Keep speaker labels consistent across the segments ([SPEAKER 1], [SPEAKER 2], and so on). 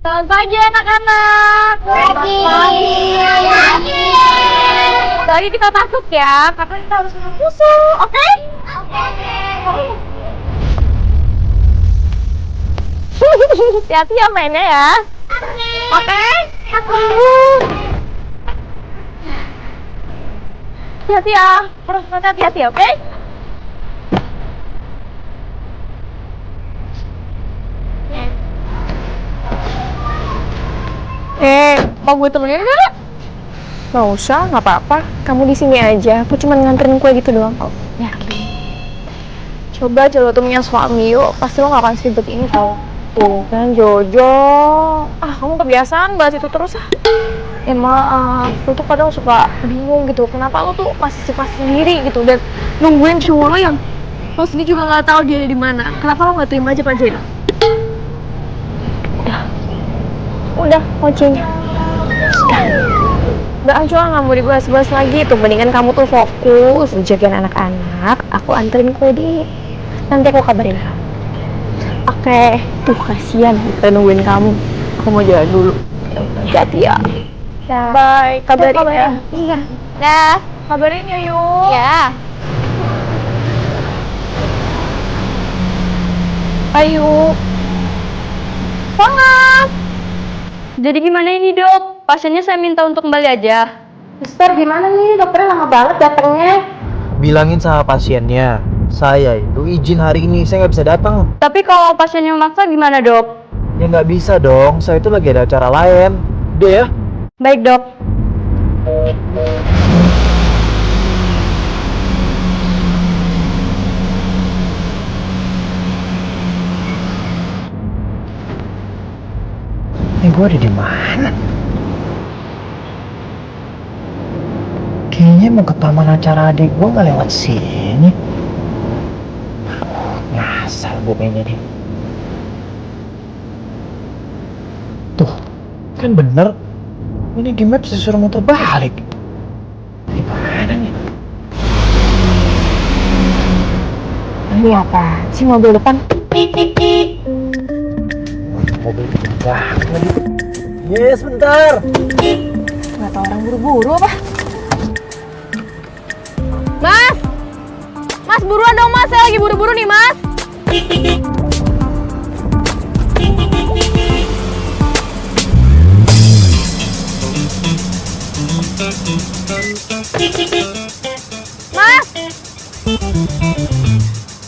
[SPEAKER 1] Selamat pagi anak-anak.
[SPEAKER 2] Pagi. Pagi.
[SPEAKER 1] Lagi kita masuk ya, karena kita harus minum susu, oke? Hati-hati ya mainnya ya. Oke? Hati-hati ya, terus hati-hati ya, oke? Mau gue temenin gak?
[SPEAKER 3] Nggak usah, nggak apa-apa. Kamu di sini aja. Aku cuma nganterin kue gitu doang kok.
[SPEAKER 1] Ya. Coba aja lo temennya suami yuk, pasti lo gak akan seribet ini tau.
[SPEAKER 3] Tuh kan Jojo. Kamu kebiasaan bahas itu terus ah.
[SPEAKER 1] Ya maaf, lo tuh kadang suka bingung gitu. Kenapa lo tuh masih sifat sendiri gitu dan nungguin cowok lo yang lo sendiri juga nggak tahu dia ada di mana. Kenapa lo nggak terima aja Pak Jena?
[SPEAKER 3] Udah, kuncinya. Udah, cuma nggak mau dibahas-bahas lagi tuh. Mendingan kamu tuh fokus jagain anak-anak. Aku anterin kue di. Nanti aku kabarin kamu.
[SPEAKER 1] Oke, tuh kasihan kita nungguin kamu. Aku mau jalan dulu. Hati-hati ya.
[SPEAKER 3] Bye, kabarin ya.
[SPEAKER 1] Iya. Dah, kabarin ya yuk. Ya. Ayo. Semangat.
[SPEAKER 4] Jadi gimana ini dok? Pasiennya saya minta untuk kembali aja.
[SPEAKER 3] Mister, gimana nih? Dokternya lama banget datangnya.
[SPEAKER 5] Bilangin sama pasiennya, saya itu izin hari ini, saya nggak bisa datang.
[SPEAKER 4] Tapi kalau pasiennya memaksa gimana dok?
[SPEAKER 5] Ya nggak bisa dong, saya itu lagi ada acara lain. Udah ya?
[SPEAKER 4] Baik dok.
[SPEAKER 5] Ini gue ada di mana? Kayaknya mau ke taman acara adik gue nggak lewat sini. Ngasal gue kayaknya nih. Tuh, kan bener. Ini di map disuruh muter balik. Gimana nih?
[SPEAKER 3] Ini apa? Si mobil depan.
[SPEAKER 5] Mobil banget lagi. Yes, bentar.
[SPEAKER 3] Nggak tahu orang buru-buru apa?
[SPEAKER 1] Mas! Mas buruan dong mas, saya lagi buru-buru nih mas. Mas!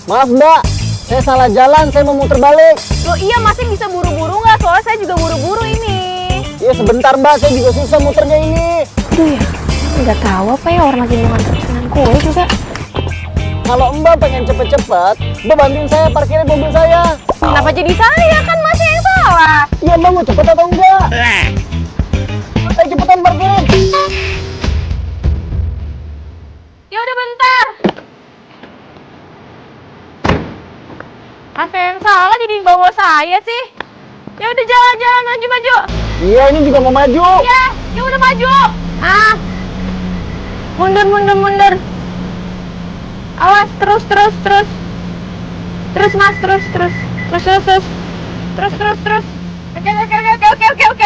[SPEAKER 5] Maaf mbak, saya salah jalan, saya mau muter balik.
[SPEAKER 1] Loh iya masih bisa buru-buru nggak? Soalnya saya juga buru-buru ini.
[SPEAKER 5] Iya sebentar mbak, saya juga susah muternya ini.
[SPEAKER 3] Aduh ya, nggak tahu apa ya orang lagi mau nganter pesanan kue juga.
[SPEAKER 5] Kalau mbak pengen cepet-cepet, mbak bantuin saya parkirin mobil saya.
[SPEAKER 1] Kenapa jadi saya? Kan masnya yang salah.
[SPEAKER 5] Iya mbak mau cepet atau enggak? Ayo cepetan parkirin.
[SPEAKER 1] Ya udah bentar. Apa yang salah jadi bawa saya sih? Ya udah jalan-jalan maju-maju.
[SPEAKER 5] Iya ini juga mau maju.
[SPEAKER 1] Ya udah maju. Mundur. Awas, terus. Terus mas, terus.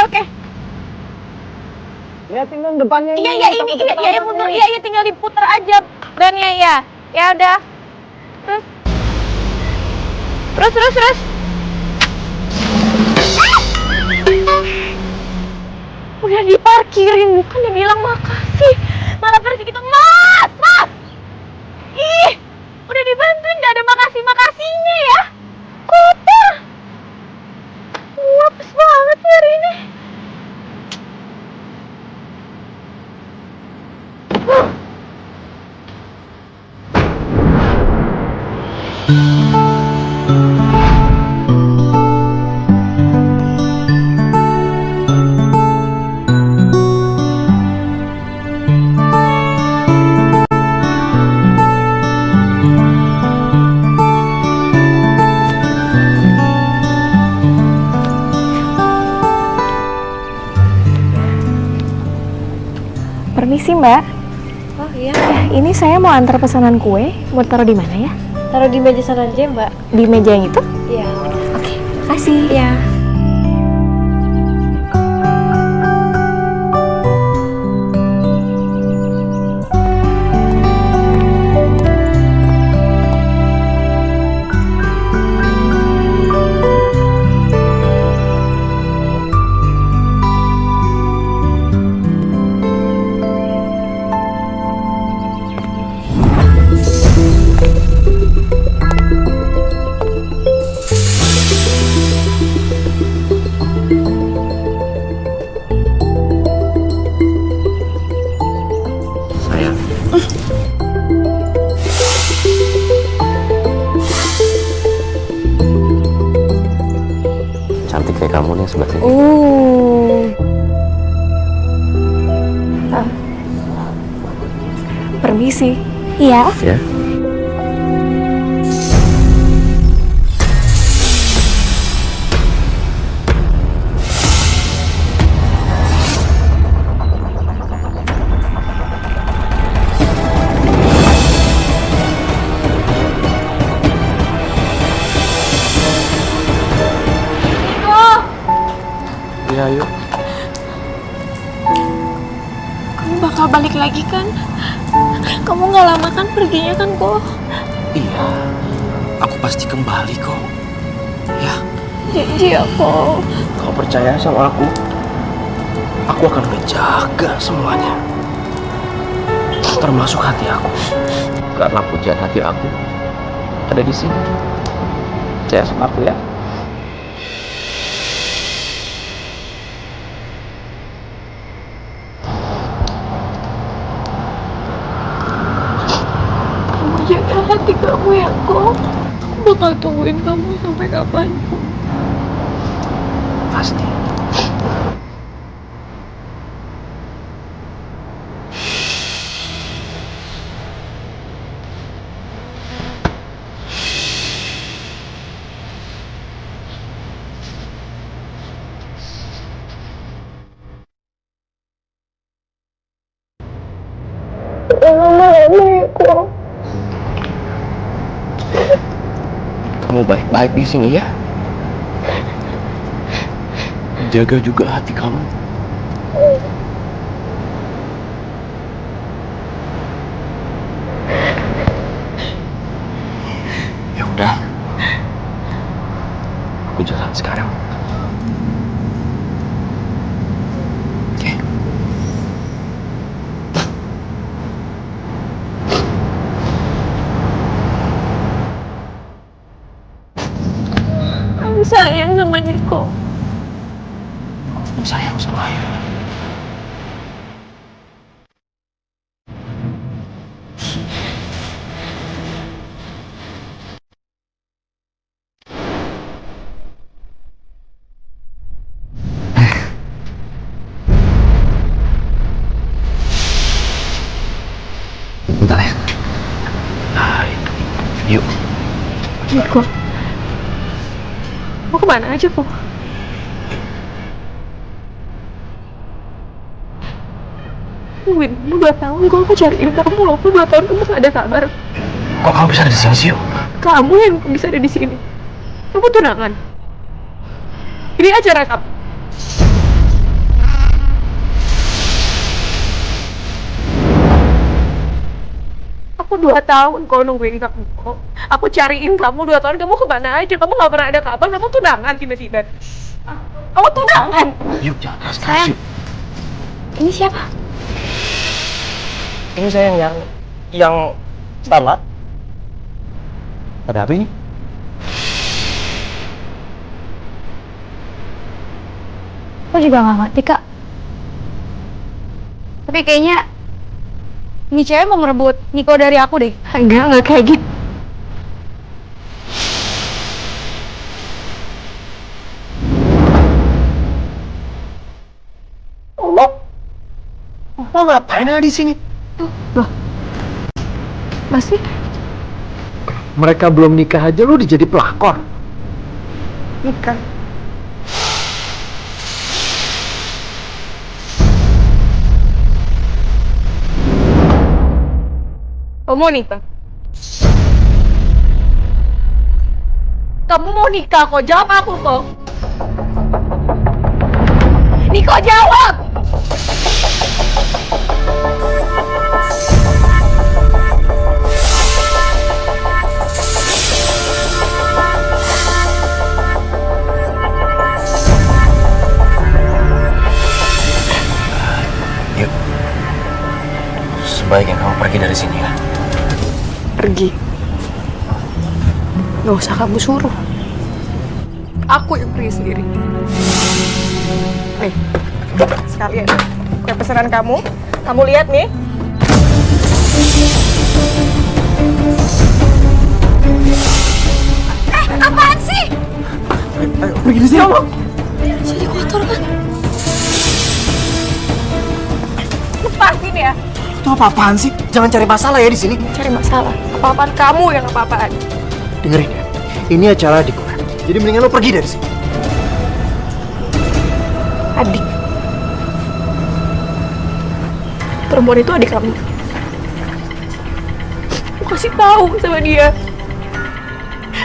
[SPEAKER 1] Oke.
[SPEAKER 5] Lihatin dong depannya ini.
[SPEAKER 1] Iya ini mundur. Iya tinggal diputar aja bannya ya. Ya udah. Terus. Udah diparkirin, bukan dia bilang makasih. Malah pergi gitu, mas. Ih, udah dibantuin, gak ada makasihnya ya. Kotor. Apes banget sih hari ini.
[SPEAKER 3] Permisi Mbak.
[SPEAKER 4] Oh iya.
[SPEAKER 3] Ini saya mau antar pesanan kue. Mau taruh di mana ya?
[SPEAKER 4] Taruh di meja sana aja mbak.
[SPEAKER 3] Di meja yang itu?
[SPEAKER 4] Iya.
[SPEAKER 3] Oke, makasih.
[SPEAKER 4] Iya.
[SPEAKER 6] sebelah sini.
[SPEAKER 3] Permisi. Iya.
[SPEAKER 6] Ya. Iya, yuk.
[SPEAKER 1] Kamu bakal balik lagi kan? Kamu nggak lama kan perginya kan kok?
[SPEAKER 6] Iya, aku pasti kembali kok. Ya,
[SPEAKER 1] Janji ya kok.
[SPEAKER 6] kau percaya sama aku? Aku akan menjaga semuanya, termasuk hati aku. Karena pujian hati aku ada di sini. Percaya sama aku ya.
[SPEAKER 1] Kamu jaga hati kamu ya kok. Aku bakal tungguin kamu sampai kapan.
[SPEAKER 6] Pasti. Kamu baik-baik di sini ya. Jaga juga hati kamu. Ya udah. Aku jalan sekarang. Oke.
[SPEAKER 1] Kamu sayang sama Niko.
[SPEAKER 6] Aku sayang sama Ayu. Bentar ya. Yuk.
[SPEAKER 1] Niko. Mau kemana aja kok? Win, kamu 2 tahun kok aku cariin kamu loh. Aku 2 tahun kamu gak ada kabar.
[SPEAKER 6] Kok kamu bisa ada di sini sih, yuk?
[SPEAKER 1] Kamu yang bisa ada di sini. Kamu tunangan. Ini acara kamu. Aku 2 tahun kok nungguin kamu kok. Aku cariin kamu 2 tahun, kamu kemana aja? Kamu gak pernah ada kabar, kamu tunangan tiba-tiba. Kamu tunangan.
[SPEAKER 6] Yuk, jangan
[SPEAKER 3] Sayang. Ini siapa?
[SPEAKER 6] Ini saya yang selamat. Ada apa ini?
[SPEAKER 3] Aku juga nggak ngerti, Kak. Tapi kayaknya ini cewek mau merebut Niko dari aku deh.
[SPEAKER 1] Enggak kayak gitu.
[SPEAKER 5] Lo ngapain ada di sini?
[SPEAKER 1] Masih?
[SPEAKER 5] Mereka belum nikah aja lu udah jadi pelakor. Nikah.
[SPEAKER 1] Kamu mau nikah? Kamu mau nikah kok? Jawab aku kok. Niko jawab!
[SPEAKER 6] Yuk. Sebaiknya kamu pergi dari sini ya.
[SPEAKER 1] Pergi. Gak usah kamu suruh. Aku yang pergi sendiri. Nih, sekalian. Kue pesanan kamu. Kamu lihat nih.
[SPEAKER 5] Pergi di sini.
[SPEAKER 1] Jadi kotor kan? Lepasin ya.
[SPEAKER 5] Itu apa-apaan sih? Jangan cari masalah ya di sini.
[SPEAKER 3] Cari masalah. Apa-apaan kamu yang apa-apaan?
[SPEAKER 5] Dengerin ya. Ini acara adik gue. Jadi mendingan lo pergi dari sini.
[SPEAKER 3] Adik. Perempuan itu adik kamu. Kamu kasih tahu sama dia.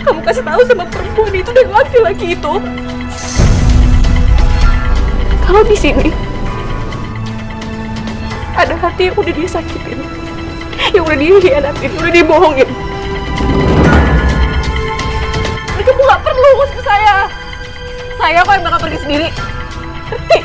[SPEAKER 3] Kamu kasih tahu sama perempuan itu dan laki-laki itu. Kalau di sini ada hati yang udah dia sakitin, yang udah dia hianatin, udah dia bohongin. Dan kamu gak perlu ngurus ke saya. Saya kok yang bakal pergi sendiri. Ngerti?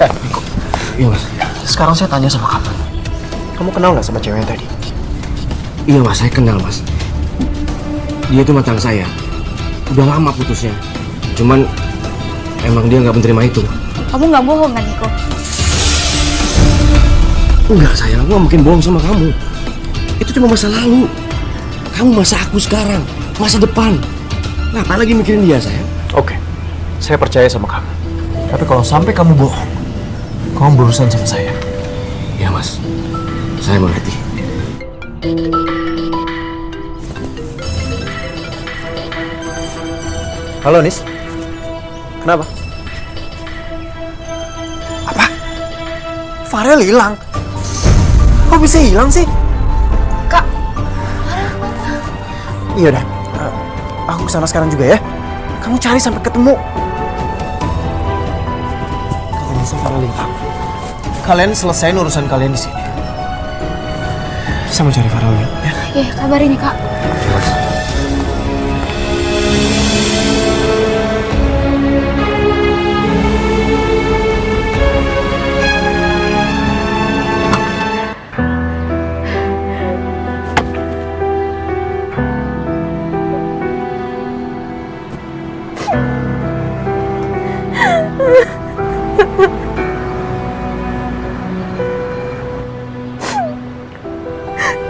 [SPEAKER 5] Niko. Iya mas. Sekarang saya tanya sama kamu. Kamu kenal nggak sama cewek yang tadi?
[SPEAKER 7] Iya mas, saya kenal mas. Dia itu mantan saya. Udah lama putusnya. Cuman emang dia nggak menerima itu.
[SPEAKER 4] Kamu nggak bohong kan, Niko?
[SPEAKER 7] Enggak sayang, aku nggak mungkin bohong sama kamu. Itu cuma masa lalu. Kamu masa aku sekarang, masa depan. Ngapain lagi mikirin dia sayang?
[SPEAKER 5] Oke. Saya percaya sama kamu. Tapi kalau sampai kamu bohong, kamu berurusan sama saya.
[SPEAKER 7] Ya mas, saya mengerti.
[SPEAKER 5] Halo Nis. Kenapa? Apa? Farel hilang? Kok bisa hilang sih?
[SPEAKER 1] Kak,
[SPEAKER 5] Iya dah. Aku kesana sekarang juga ya. Kamu cari sampai ketemu. Kata Nisa Farel hilang. Kalian selesaiin urusan kalian di sini. Saya mau cari Farel ya.
[SPEAKER 1] ya kabarin ya Kak.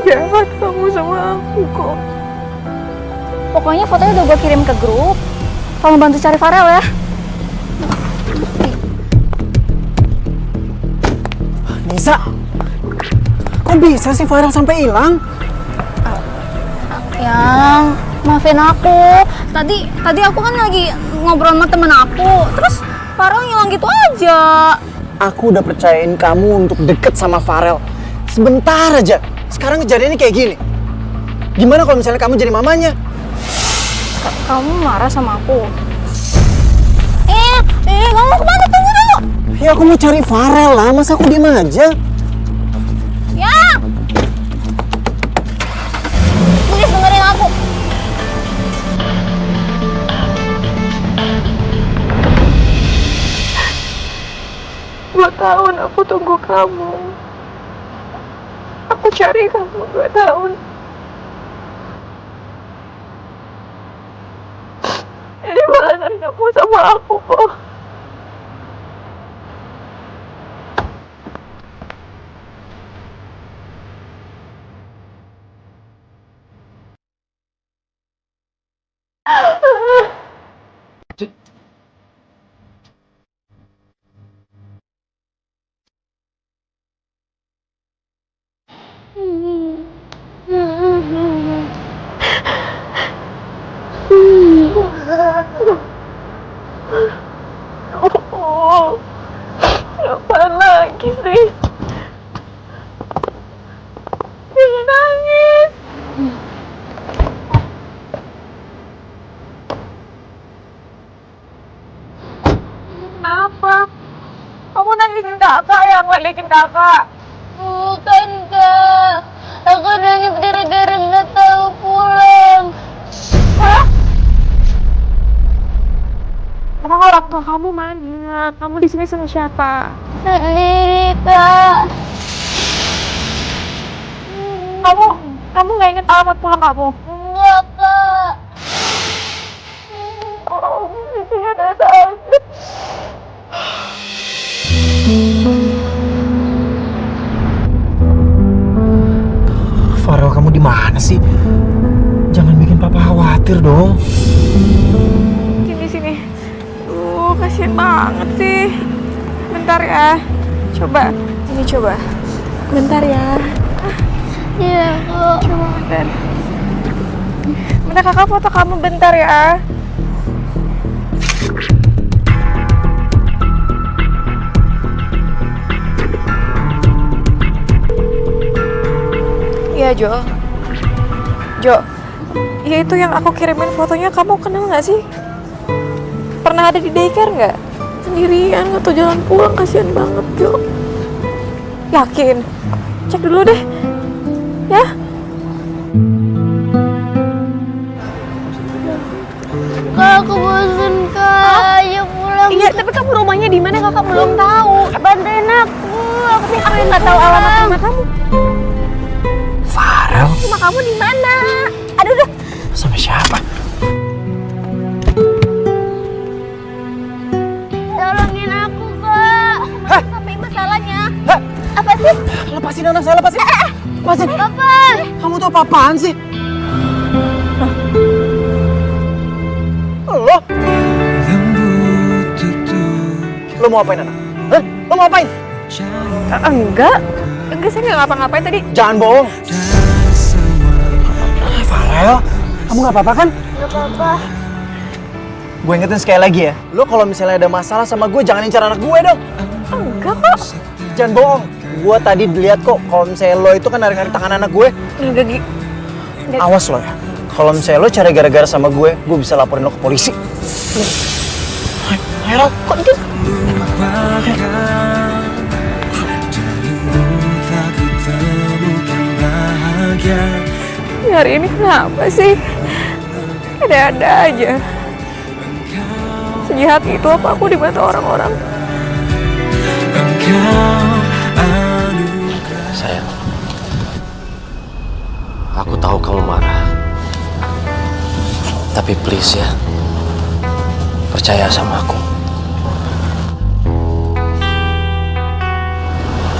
[SPEAKER 3] Jahat kamu sama aku kok.
[SPEAKER 4] Pokoknya fotonya udah gue kirim ke grup. Tolong bantu cari Farel ya.
[SPEAKER 5] Nisa, kok bisa sih Farel sampai hilang?
[SPEAKER 4] Yang maafin aku. Tadi aku kan lagi ngobrol sama temen aku. Terus Farel ngilang gitu aja.
[SPEAKER 5] Aku udah percayain kamu untuk deket sama Farel. Sebentar aja. Sekarang kejadiannya kayak gini. Gimana kalau misalnya kamu jadi mamanya?
[SPEAKER 4] Kamu marah sama aku? Kamu kemana? Tunggu dulu.
[SPEAKER 5] Ya aku mau cari Farel lah. Masa aku diem aja?
[SPEAKER 4] Ya. Please dengerin aku.
[SPEAKER 3] 2 tahun aku tunggu kamu. Aku cari kamu 2 tahun. Ini balasan kamu sama aku kok. Oh, apaan lagi sih? Jangan nangis. Kenapa? Kamu nangisin kakak yang balikin kakak.
[SPEAKER 2] Bukan Kak, aku nangis gara-gara nggak tahu pulang.
[SPEAKER 3] Hah? Emang orang tua kamu mana? Kamu di sini sama siapa?
[SPEAKER 2] Sendiri Kak.
[SPEAKER 3] Kamu nggak inget alamat pulang kamu?
[SPEAKER 2] Enggak Kak.
[SPEAKER 3] Oh, itu ada sakit.
[SPEAKER 5] di mana sih? Jangan bikin papa khawatir dong.
[SPEAKER 3] Sini. Kasian banget sih. Bentar ya. Coba. Ini coba. Bentar ya.
[SPEAKER 2] Iya, Kak.
[SPEAKER 3] Coba bentar. Bentar kakak foto kamu bentar ya. Iya Jo. Ya itu yang aku kirimin fotonya, kamu kenal nggak sih? Pernah ada di daycare nggak? Sendirian atau jalan pulang, kasihan banget Jo. Yakin? Cek dulu deh. Ya?
[SPEAKER 2] Kak, aku bosan, Kak. Ayo pulang.
[SPEAKER 3] Iya, tapi kamu rumahnya di mana kakak belum tahu.
[SPEAKER 2] Bantuin aku.
[SPEAKER 3] Aku nggak tahu alamat rumah kamu.
[SPEAKER 5] Farel?
[SPEAKER 3] Rumah kamu di mana? Aduh deh.
[SPEAKER 5] Sama siapa?
[SPEAKER 2] Tolongin aku, Kak.
[SPEAKER 3] Apa yang masalahnya?
[SPEAKER 5] Hah?
[SPEAKER 3] Apa sih?
[SPEAKER 5] Lepasin anak saya, lepasin. Lepasin.
[SPEAKER 2] Apa?
[SPEAKER 5] Kamu tuh apa-apaan sih? Lo mau apain anak? Hah? Lo mau apain?
[SPEAKER 3] Enggak, saya nggak ngapa-ngapain tadi.
[SPEAKER 5] Jangan bohong. Farel, kamu nggak apa-apa kan?
[SPEAKER 2] Gak apa-apa.
[SPEAKER 5] Gue ingetin sekali lagi ya. Lo kalau misalnya ada masalah sama gue, jangan incar anak gue dong.
[SPEAKER 3] Enggak kok.
[SPEAKER 5] Jangan bohong. Gue tadi lihat kok kalau misalnya lo itu kan narik-narik tangan anak gue.
[SPEAKER 3] Enggak, Gi.
[SPEAKER 5] Awas lo ya. Kalau misalnya lo cari gara-gara sama gue bisa laporin lo ke polisi. Ayo, kok itu?
[SPEAKER 3] Hari ini kenapa sih? Ada-ada aja. Sejahat itu apa aku di mata orang-orang?
[SPEAKER 7] Sayang, aku tahu kamu marah. Tapi please ya, percaya sama aku.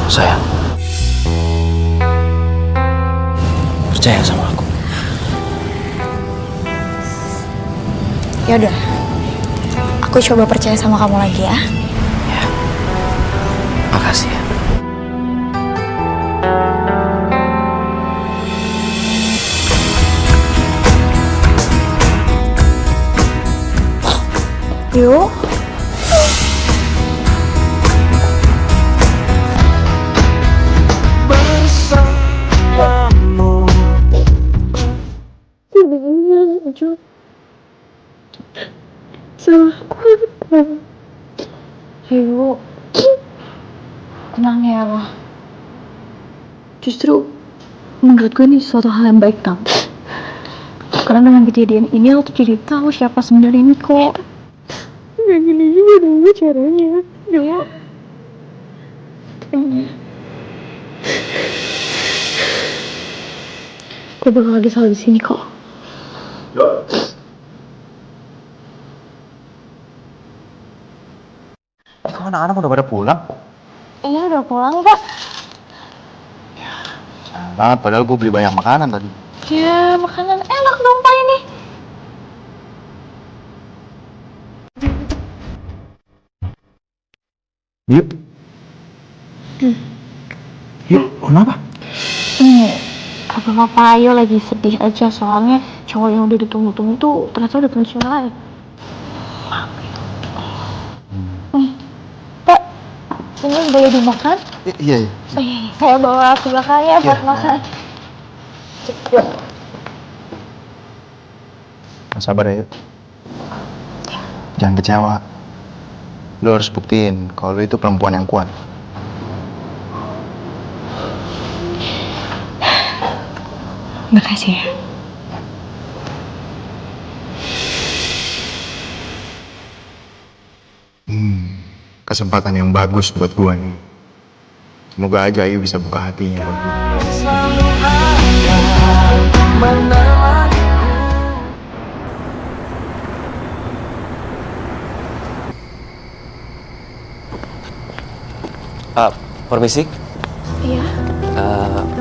[SPEAKER 7] Sayang, percaya sama aku.
[SPEAKER 4] Ya udah, aku coba percaya sama kamu lagi ya.
[SPEAKER 7] Ya, makasih ya.
[SPEAKER 3] Yuk. Ayo, tenang ya. Justru menurut gue ini suatu hal yang baik tau. Karena dengan kejadian ini aku tuh jadi tahu siapa sebenarnya Niko. Gak gini juga dulu caranya. Yuk. Gue bakal lagi selalu di sini kok.
[SPEAKER 5] Kok anak-anak udah pada pulang?
[SPEAKER 2] Iya, udah pulang, Kak.
[SPEAKER 5] Banget, padahal gue beli banyak makanan tadi.
[SPEAKER 2] Ya, makanan enak dong, Pak, ini.
[SPEAKER 5] Yuk. Yuk, kenapa?
[SPEAKER 2] Papa Ayo lagi sedih aja soalnya cowok yang udah ditunggu-tunggu tuh ternyata udah punya cewek lain. Pak, ini boleh dimakan?
[SPEAKER 5] Iya.
[SPEAKER 2] Saya bawa ke belakang ya buat makan.
[SPEAKER 5] Sabar ya. Jangan kecewa. Lo harus buktiin kalau lo itu perempuan yang kuat.
[SPEAKER 2] Makasih ya.
[SPEAKER 8] Kesempatan yang bagus buat gua nih. Semoga aja Ayu bisa buka hatinya buat gua.
[SPEAKER 7] Permisi?
[SPEAKER 3] Iya.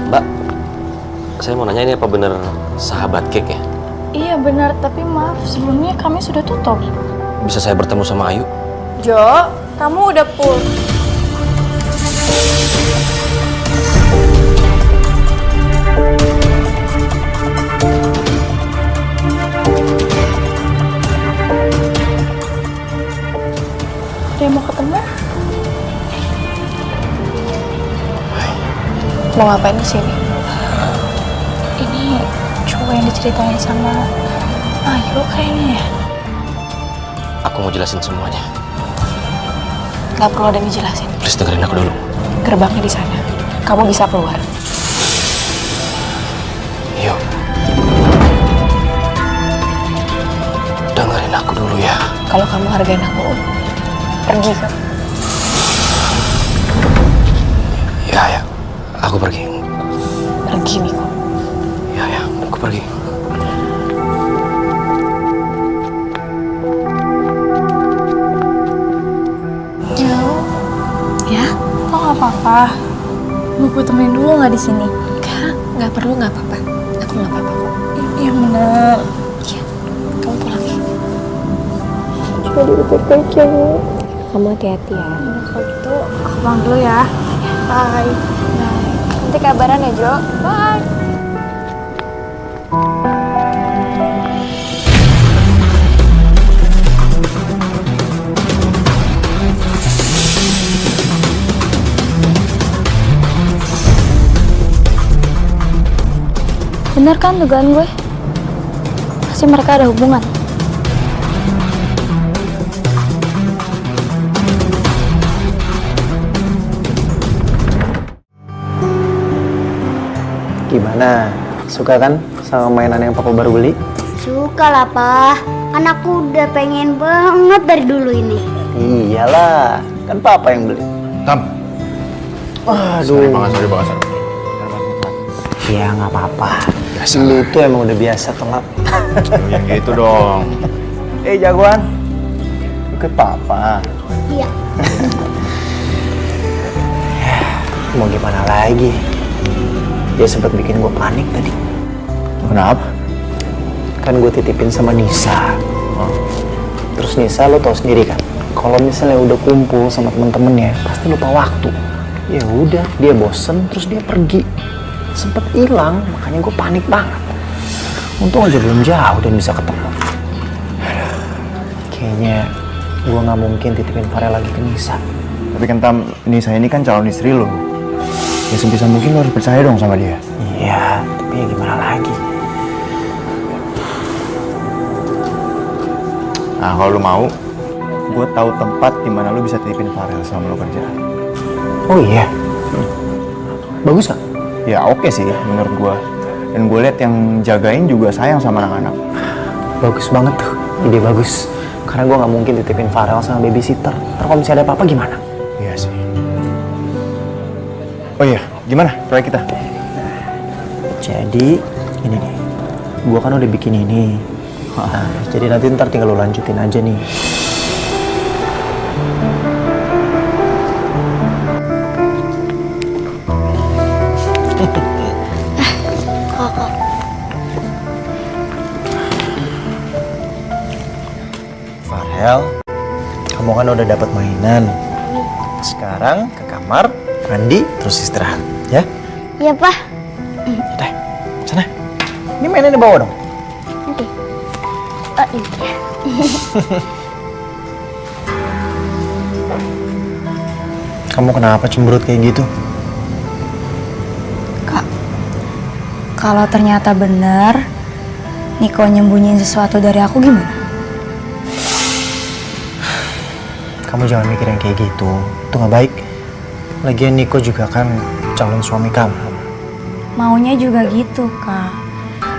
[SPEAKER 7] Mbak, saya mau nanya, ini apa bener sahabat Cake ya?
[SPEAKER 2] Iya benar, tapi maaf sebelumnya kami sudah tutup.
[SPEAKER 7] Bisa saya bertemu sama Ayu?
[SPEAKER 3] Jo, kamu udah full.
[SPEAKER 2] Ada yang mau ketemu?
[SPEAKER 3] Mau ngapain kesini?
[SPEAKER 2] Ini cowok yang diceritain sama Ayu kayaknya ya.
[SPEAKER 7] Aku mau jelasin semuanya.
[SPEAKER 3] Gak perlu ada yang dijelasin.
[SPEAKER 7] Please dengerin aku dulu.
[SPEAKER 3] Gerbangnya di sana. Kamu bisa keluar.
[SPEAKER 7] Yuk. Dengerin aku dulu ya.
[SPEAKER 3] Kalau kamu hargain aku, pergi kan?
[SPEAKER 7] Ya, aku pergi.
[SPEAKER 3] Pergi, Niko.
[SPEAKER 7] Ya, aku pergi.
[SPEAKER 2] Jo,
[SPEAKER 3] Ya?
[SPEAKER 2] lo nggak apa-apa? Mau gue temenin dulu nggak di sini?
[SPEAKER 3] Nggak perlu, nggak apa-apa. Aku nggak apa-apa kok.
[SPEAKER 2] Iya bener.
[SPEAKER 3] Iya, kamu pulang ya. Coba dulu baik ya, Bu. Kamu hati-hati ya.
[SPEAKER 2] Kalau gitu aku pulang dulu ya. Bye.
[SPEAKER 3] Nanti kabaran ya, Jo.
[SPEAKER 2] Bye.
[SPEAKER 4] Bener kan dugaan gue? Pasti mereka ada hubungan.
[SPEAKER 5] Gimana? Suka kan sama mainan yang papa baru beli?
[SPEAKER 9] Suka lah, Pak. Anakku udah pengen banget dari dulu ini.
[SPEAKER 5] Iyalah, kan papa yang beli.
[SPEAKER 8] Tam.
[SPEAKER 5] Aduh.
[SPEAKER 8] Sorry banget.
[SPEAKER 5] Ya nggak apa-apa.
[SPEAKER 8] Biasa
[SPEAKER 5] Lu tuh emang udah biasa telat.
[SPEAKER 8] Yang gitu dong.
[SPEAKER 5] Jagoan. Ikut papa.
[SPEAKER 9] Iya.
[SPEAKER 5] Mau gimana lagi? Dia sempat bikin gue panik tadi.
[SPEAKER 8] Kenapa?
[SPEAKER 5] Kan gue titipin sama Nisa. Terus Nisa lo tau sendiri kan, kalau misalnya udah kumpul sama temen-temennya pasti lupa waktu. Ya udah, dia bosen terus dia pergi. Sempet hilang, makanya gue panik banget. Untung aja belum jauh dan bisa ketemu. Kayaknya gue nggak mungkin titipin Farel lagi ke Nisa.
[SPEAKER 8] Tapi kan Tam, Nisa ini kan calon istri lo. Ya sebisa mungkin lo harus percaya dong sama dia.
[SPEAKER 5] Iya, tapi ya gimana lagi?
[SPEAKER 8] Nah, kalau lo mau, gue tahu tempat di mana lo bisa titipin Farel selama lo kerja.
[SPEAKER 5] Oh iya? Bagus gak?
[SPEAKER 8] Ya oke sih menurut gue. Dan gue lihat yang jagain juga sayang sama anak-anak.
[SPEAKER 5] Bagus banget tuh, ide bagus. Karena gue nggak mungkin titipin Farel sama babysitter. Ntar kalau misalnya ada apa-apa gimana?
[SPEAKER 8] Iya sih. Oh iya, gimana proyek kita?
[SPEAKER 5] Jadi, ini nih. Gue kan udah bikin ini. Nah, jadi nanti ntar tinggal lo lanjutin aja nih. Farel, kamu kan udah dapat mainan. Sekarang ke kamar, mandi, terus istirahat, ya?
[SPEAKER 9] Iya, Pak.
[SPEAKER 5] Udah, sana. Ini mainannya bawa dong.
[SPEAKER 9] Oke. Oh, iya.
[SPEAKER 5] Kamu kenapa cemberut kayak gitu?
[SPEAKER 4] Kak, kalau ternyata benar Niko nyembunyiin sesuatu dari aku gimana?
[SPEAKER 5] Kamu jangan mikir yang kayak gitu. Itu nggak baik. Lagian Niko juga kan calon suami kamu.
[SPEAKER 4] Maunya juga gitu, Kak.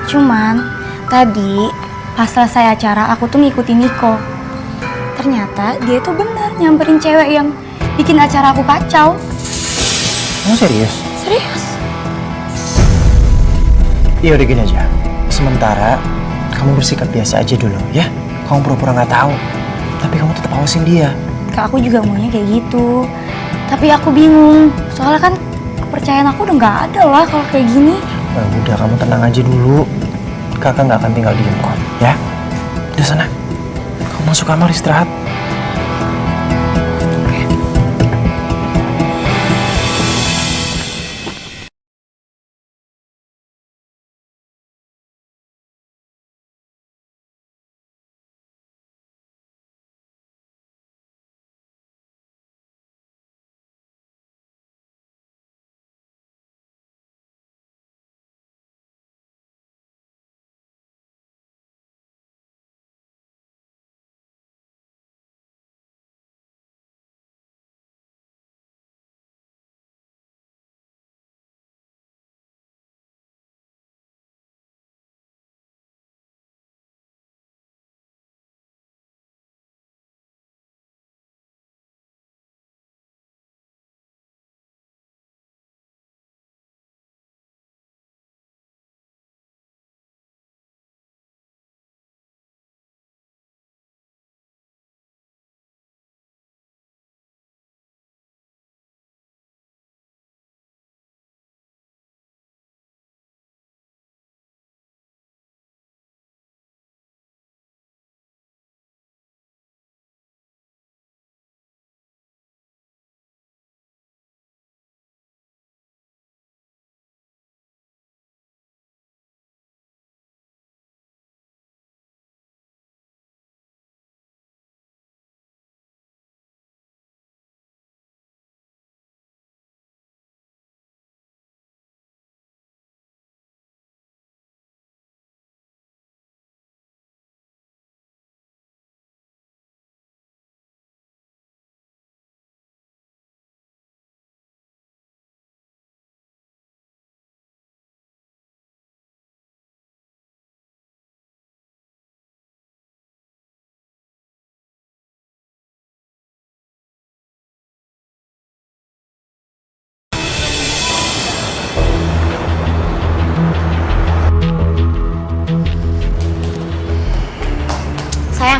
[SPEAKER 4] Cuman tadi pas selesai acara aku tuh ngikutin Niko. Ternyata dia tuh benar nyamperin cewek yang bikin acara aku kacau.
[SPEAKER 5] Kamu serius?
[SPEAKER 4] Serius?
[SPEAKER 5] Iya udah gini aja. Sementara kamu bersikap biasa aja dulu ya. Kamu pura-pura nggak tahu. Tapi kamu tetap awasin dia.
[SPEAKER 4] Kak, aku juga maunya kayak gitu. Tapi aku bingung. Soalnya kan kepercayaan aku udah nggak ada lah kalau kayak gini.
[SPEAKER 5] Nah, udah kamu tenang aja dulu. Kakak nggak akan tinggal diem kok, ya. Udah sana. Kamu masuk kamar istirahat.
[SPEAKER 4] Sayang,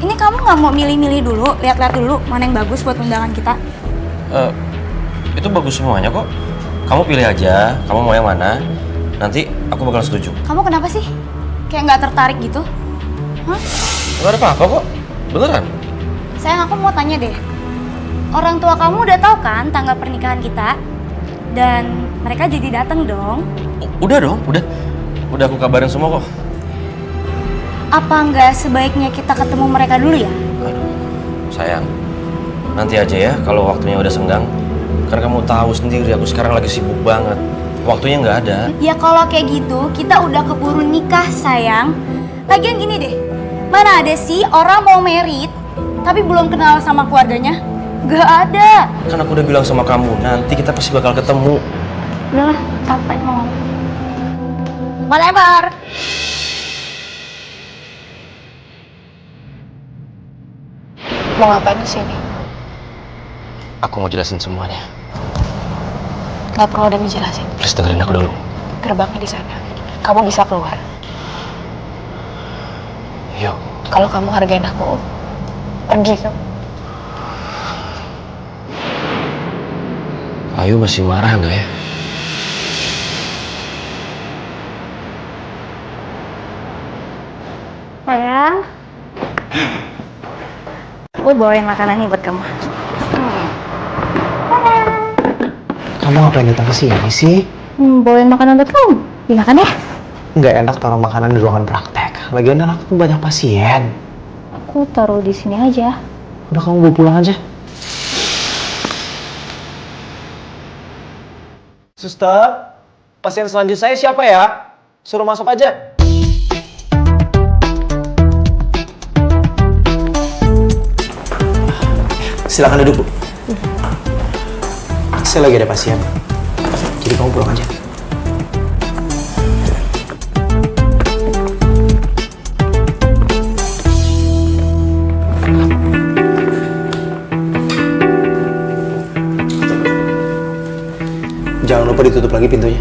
[SPEAKER 4] ini kamu nggak mau milih-milih dulu, lihat-lihat dulu mana yang bagus buat undangan kita?
[SPEAKER 7] Itu bagus semuanya kok. Kamu pilih aja, kamu mau yang mana. Nanti aku bakal setuju.
[SPEAKER 4] Kamu kenapa sih? Kayak nggak tertarik gitu? Hah?
[SPEAKER 7] Gak ada apa-apa kok. Beneran.
[SPEAKER 4] Sayang, aku mau tanya deh. Orang tua kamu udah tahu kan tanggal pernikahan kita? Dan mereka jadi datang dong.
[SPEAKER 7] Udah dong, udah. Udah aku kabarin semua kok.
[SPEAKER 4] Apa nggak sebaiknya kita ketemu mereka dulu ya?
[SPEAKER 7] Aduh, sayang. Nanti aja ya kalau waktunya udah senggang. Karena kamu tahu sendiri aku sekarang lagi sibuk banget. Waktunya nggak ada.
[SPEAKER 4] Ya kalau kayak gitu, kita udah keburu nikah, sayang. Lagian gini deh, mana ada sih orang mau merit tapi belum kenal sama keluarganya? Gak ada.
[SPEAKER 7] Kan aku udah bilang sama kamu, nanti kita pasti bakal ketemu.
[SPEAKER 2] Udahlah, capek mau.
[SPEAKER 1] Whatever.
[SPEAKER 2] Mau ngapain di sini?
[SPEAKER 7] Aku mau jelasin semuanya.
[SPEAKER 2] Gak perlu ada yang dijelasin.
[SPEAKER 7] Please dengerin aku dulu.
[SPEAKER 2] Gerbangnya di sana. Kamu bisa keluar.
[SPEAKER 7] Yuk.
[SPEAKER 2] Kalau kamu hargain aku, pergi kamu.
[SPEAKER 7] Ayu masih marah nggak ya?
[SPEAKER 1] Sayang. Gue bawain makanan nih buat kamu.
[SPEAKER 5] Kamu ngapain datang ke sini sih?
[SPEAKER 1] Bawain makanan buat kamu. Dimakan ya?
[SPEAKER 5] Nggak enak taruh makanan di ruangan praktek. Lagian aku banyak pasien.
[SPEAKER 1] Aku taruh di sini aja.
[SPEAKER 5] Udah kamu bawa pulang aja. Suster, pasien selanjutnya saya siapa ya? Suruh masuk aja. Silakan duduk, Bu. Saya lagi ada pasien. Jadi kamu pulang aja. Jangan lupa ditutup lagi pintunya.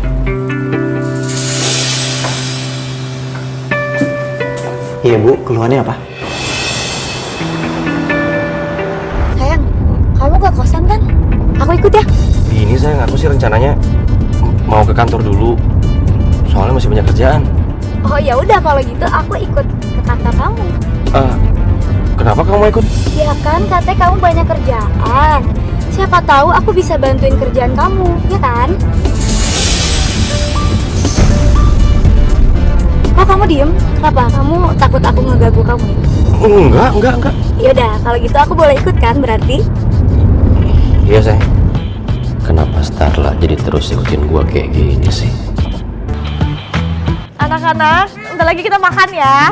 [SPEAKER 5] Iya, Bu, keluhannya apa?
[SPEAKER 4] Sayang, kamu gak kosan kan? Aku ikut ya.
[SPEAKER 7] Ini sayang, aku sih rencananya mau ke kantor dulu. Soalnya masih banyak kerjaan.
[SPEAKER 4] Oh ya udah kalau gitu aku ikut ke kantor kamu.
[SPEAKER 7] Kenapa kamu mau ikut?
[SPEAKER 4] Ya kan katanya kamu banyak kerjaan. Siapa tahu aku bisa bantuin kerjaan kamu, ya kan? Kok kamu diem? Kenapa? Kamu takut aku ngeganggu kamu ya?
[SPEAKER 7] Enggak.
[SPEAKER 4] Yaudah, kalau gitu aku boleh ikut kan berarti?
[SPEAKER 7] Iya, sayang. Kenapa Starla jadi terus ikutin gua kayak gini sih?
[SPEAKER 1] Anak-anak, bentar lagi kita makan ya.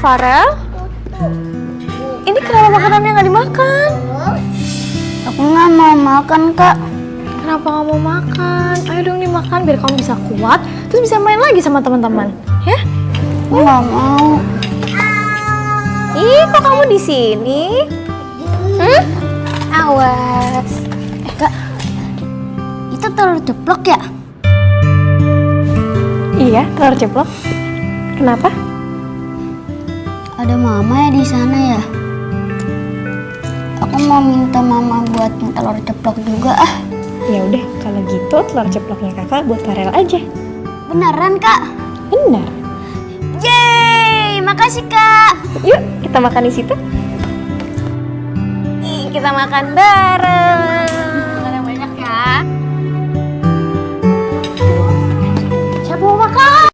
[SPEAKER 1] Farel? Ini kenapa makanannya nggak dimakan?
[SPEAKER 9] Aku nggak mau makan, Kak.
[SPEAKER 1] Kenapa nggak mau makan? Ayo dong dimakan biar kamu bisa kuat, terus bisa main lagi sama teman-teman, ya?
[SPEAKER 9] Aku nggak mau.
[SPEAKER 1] Ih, kok kamu di sini?
[SPEAKER 9] Awas. Kak, itu telur ceplok ya?
[SPEAKER 1] Iya, telur ceplok. Kenapa?
[SPEAKER 9] Ada mama ya di sana ya? Aku mau minta mama buatin telur ceplok juga ah.
[SPEAKER 1] Ya udah, kalau gitu telur ceploknya kakak buat Farel aja.
[SPEAKER 9] Beneran, Kak?
[SPEAKER 1] Benar.
[SPEAKER 9] Yeay, makasih, Kak.
[SPEAKER 1] Yuk, kita makan di situ. Nih, kita makan bareng. Makan banyak ya. Siapa mau makan?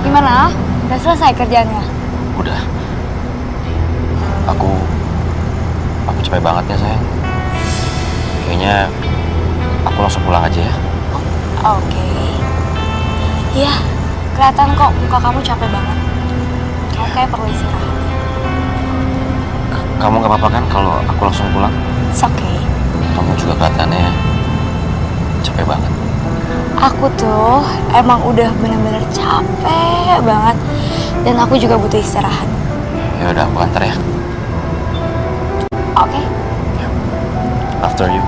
[SPEAKER 4] Gimana? Udah selesai kerjaannya?
[SPEAKER 7] Udah. Aku capek banget ya, sayang. Kayaknya aku langsung pulang aja ya.
[SPEAKER 4] Oke. Iya, kelihatan kok muka kamu capek banget. Kamu kayak perlu istirahat.
[SPEAKER 7] Kamu gak apa-apa kan kalau aku langsung pulang?
[SPEAKER 4] It's okay.
[SPEAKER 7] Kamu juga kelihatannya capek banget.
[SPEAKER 4] Aku tuh emang udah bener-bener capek banget. Dan aku juga butuh istirahat.
[SPEAKER 7] Ya udah, aku antar ya.
[SPEAKER 4] Oke.
[SPEAKER 7] After you.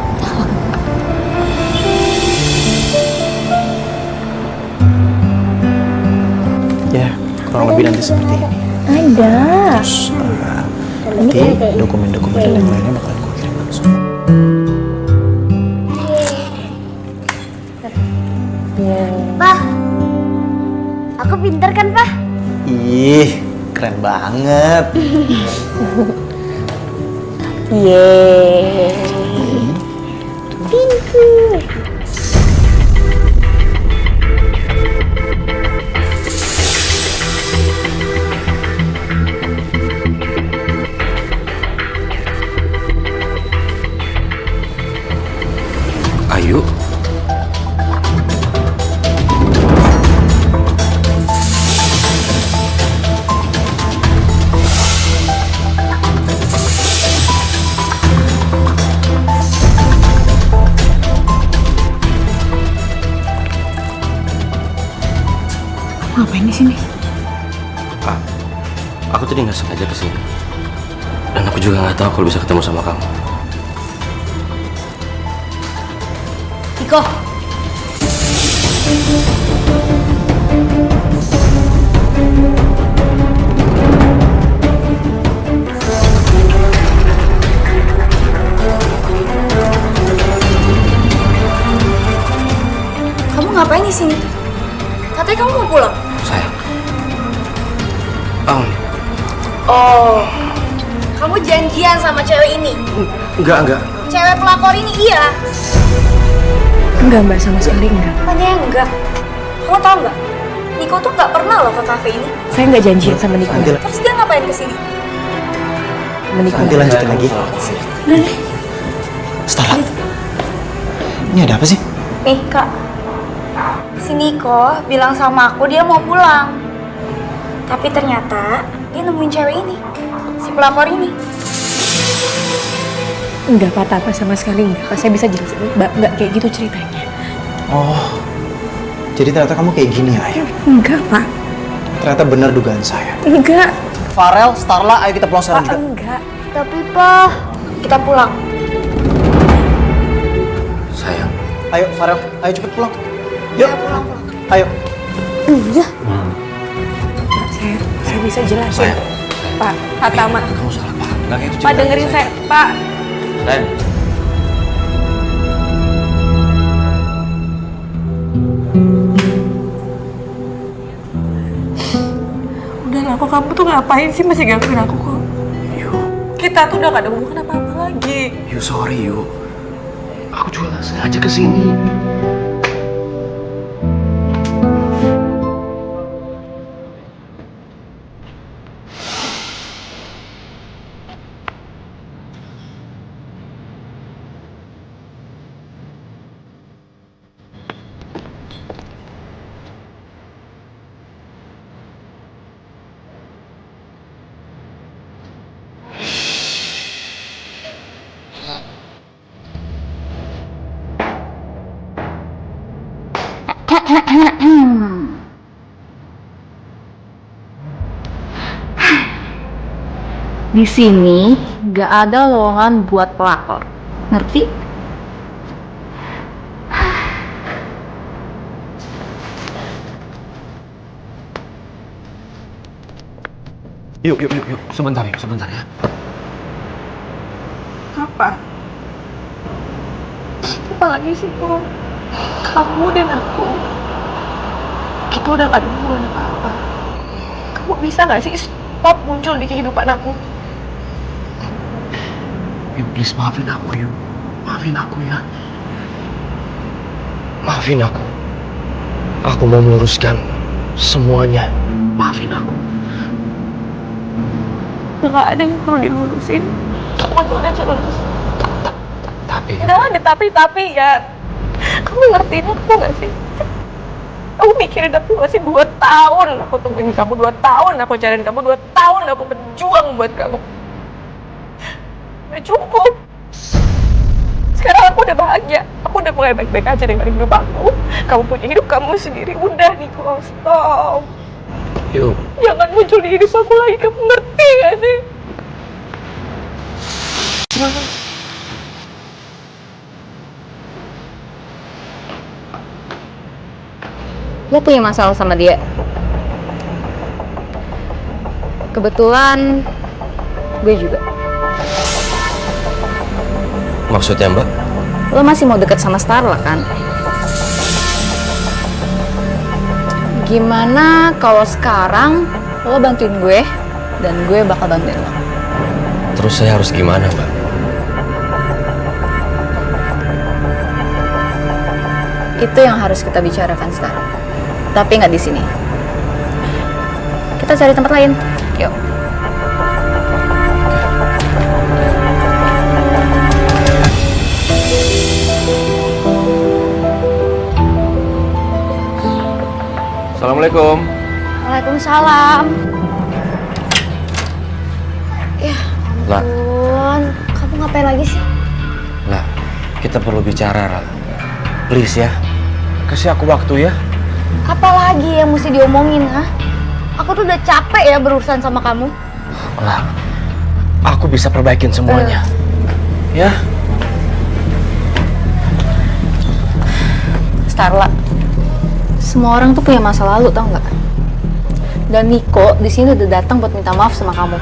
[SPEAKER 5] Ya, kurang lebih nanti seperti ini.
[SPEAKER 1] Ada.
[SPEAKER 5] Terus nanti dokumen-dokumen dan yang lainnya bakalan gue kirim langsung.
[SPEAKER 9] Pak, aku pinter kan, Pak?
[SPEAKER 5] Ih, keren banget.
[SPEAKER 1] Yeay. Pintar.
[SPEAKER 7] Ayu. Aku tadi nggak sengaja kesini. Dan aku juga nggak tahu kalau bisa ketemu sama kamu.
[SPEAKER 4] Niko. Kamu ngapain di sini? Katanya kamu mau pulang.
[SPEAKER 7] Sayang.
[SPEAKER 4] Oh, kamu janjian sama cewek ini?
[SPEAKER 7] Enggak.
[SPEAKER 4] Cewek pelakor ini, iya?
[SPEAKER 3] Enggak mbak, sama sekali enggak.
[SPEAKER 4] Apanya enggak? Kamu tau nggak? Niko tuh nggak pernah loh ke kafe ini.
[SPEAKER 3] Saya nggak janjian sama Niko.
[SPEAKER 4] Terus dia ngapain kesini?
[SPEAKER 5] Nanti lanjutin lagi. Stella, ini ada apa sih?
[SPEAKER 4] Nih kak, si Niko bilang sama aku dia mau pulang. Tapi ternyata dia nemuin cewek ini, si pelakor ini.
[SPEAKER 3] Enggak apa-apa sama sekali enggak. Saya bisa jelasin, mbak, enggak kayak gitu ceritanya.
[SPEAKER 5] Oh, jadi ternyata kamu kayak gini ya, Ayu?
[SPEAKER 3] Enggak, Pak.
[SPEAKER 5] Ternyata benar dugaan saya.
[SPEAKER 3] Enggak.
[SPEAKER 5] Farel, Starla, ayo kita pulang sekarang
[SPEAKER 3] Pak,
[SPEAKER 5] juga.
[SPEAKER 3] enggak.
[SPEAKER 9] Tapi Pak,
[SPEAKER 4] Kita pulang.
[SPEAKER 7] Sayang.
[SPEAKER 5] Ayo, Farel, ayo cepet pulang. Yuk,
[SPEAKER 4] Pulang.
[SPEAKER 5] ayo.
[SPEAKER 3] Pak, saya bisa jelasin.
[SPEAKER 7] Sayang.
[SPEAKER 3] Pak, Hatama.
[SPEAKER 7] Kamu salah paham. Nggak kayak itu
[SPEAKER 3] Pak,
[SPEAKER 7] ceritanya,
[SPEAKER 3] dengerin
[SPEAKER 7] sayang.
[SPEAKER 3] saya. Pak.
[SPEAKER 7] Sayang.
[SPEAKER 3] Udah kok kamu tuh ngapain sih masih gangguin aku kok? Kita tuh udah gak ada hubungan apa-apa lagi.
[SPEAKER 7] Sorry, Yu. Aku juga nggak sengaja kesini.
[SPEAKER 2] Di sini gak ada lowongan buat pelakor. Ngerti?
[SPEAKER 7] Yuk. Sebentar ya.
[SPEAKER 3] Apa? Apa lagi sih kok? Kamu dan aku. Kita udah gak ada hubungan apa-apa. Kamu bisa gak sih stop muncul di kehidupan aku?
[SPEAKER 7] Yu, please maafin aku, Yu. Maafin aku ya. Maafin aku. Aku mau meluruskan semuanya. Maafin aku.
[SPEAKER 3] Gak ada yang perlu dilurusin. Kamu tuh udah lurus.
[SPEAKER 7] Tapi
[SPEAKER 3] Gak ada tapi ya. Kamu ngertiin aku gak sih? Kamu mikirin aku gak sih? 2 tahun aku tungguin kamu, 2 tahun aku cariin kamu, 2 tahun aku berjuang buat kamu. Udah cukup. Sekarang aku udah bahagia. Aku udah mulai baik-baik aja dengan hidup aku. Kamu punya hidup kamu sendiri. Udah Niko, stop.
[SPEAKER 7] Yu,
[SPEAKER 3] Jangan muncul di hidup aku lagi. Kamu ngerti gak sih?
[SPEAKER 2] Lo punya masalah sama dia. Kebetulan gue juga.
[SPEAKER 7] maksudnya Mbak?
[SPEAKER 2] Lo masih mau deket sama Starla kan? Gimana kalau sekarang lo bantuin gue dan gue bakal bantuin lo?
[SPEAKER 7] Terus saya harus gimana, Mbak?
[SPEAKER 2] Itu yang harus kita bicarakan sekarang. Tapi nggak di sini. Kita cari tempat lain. Yuk.
[SPEAKER 6] Assalamualaikum.
[SPEAKER 9] Waalaikumsalam. Ya
[SPEAKER 7] Lah,
[SPEAKER 9] ampun, kamu ngapain lagi sih?
[SPEAKER 7] lah, kita perlu bicara, Ra. Please ya, kasih aku waktu ya.
[SPEAKER 9] Apa lagi yang mesti diomongin, ha?
[SPEAKER 4] Aku tuh udah capek ya berurusan sama kamu.
[SPEAKER 7] Lah, aku bisa perbaikin semuanya. Ya,
[SPEAKER 3] Starla, semua orang tuh punya masa lalu, tau nggak? Dan Niko di sini udah datang buat minta maaf sama kamu.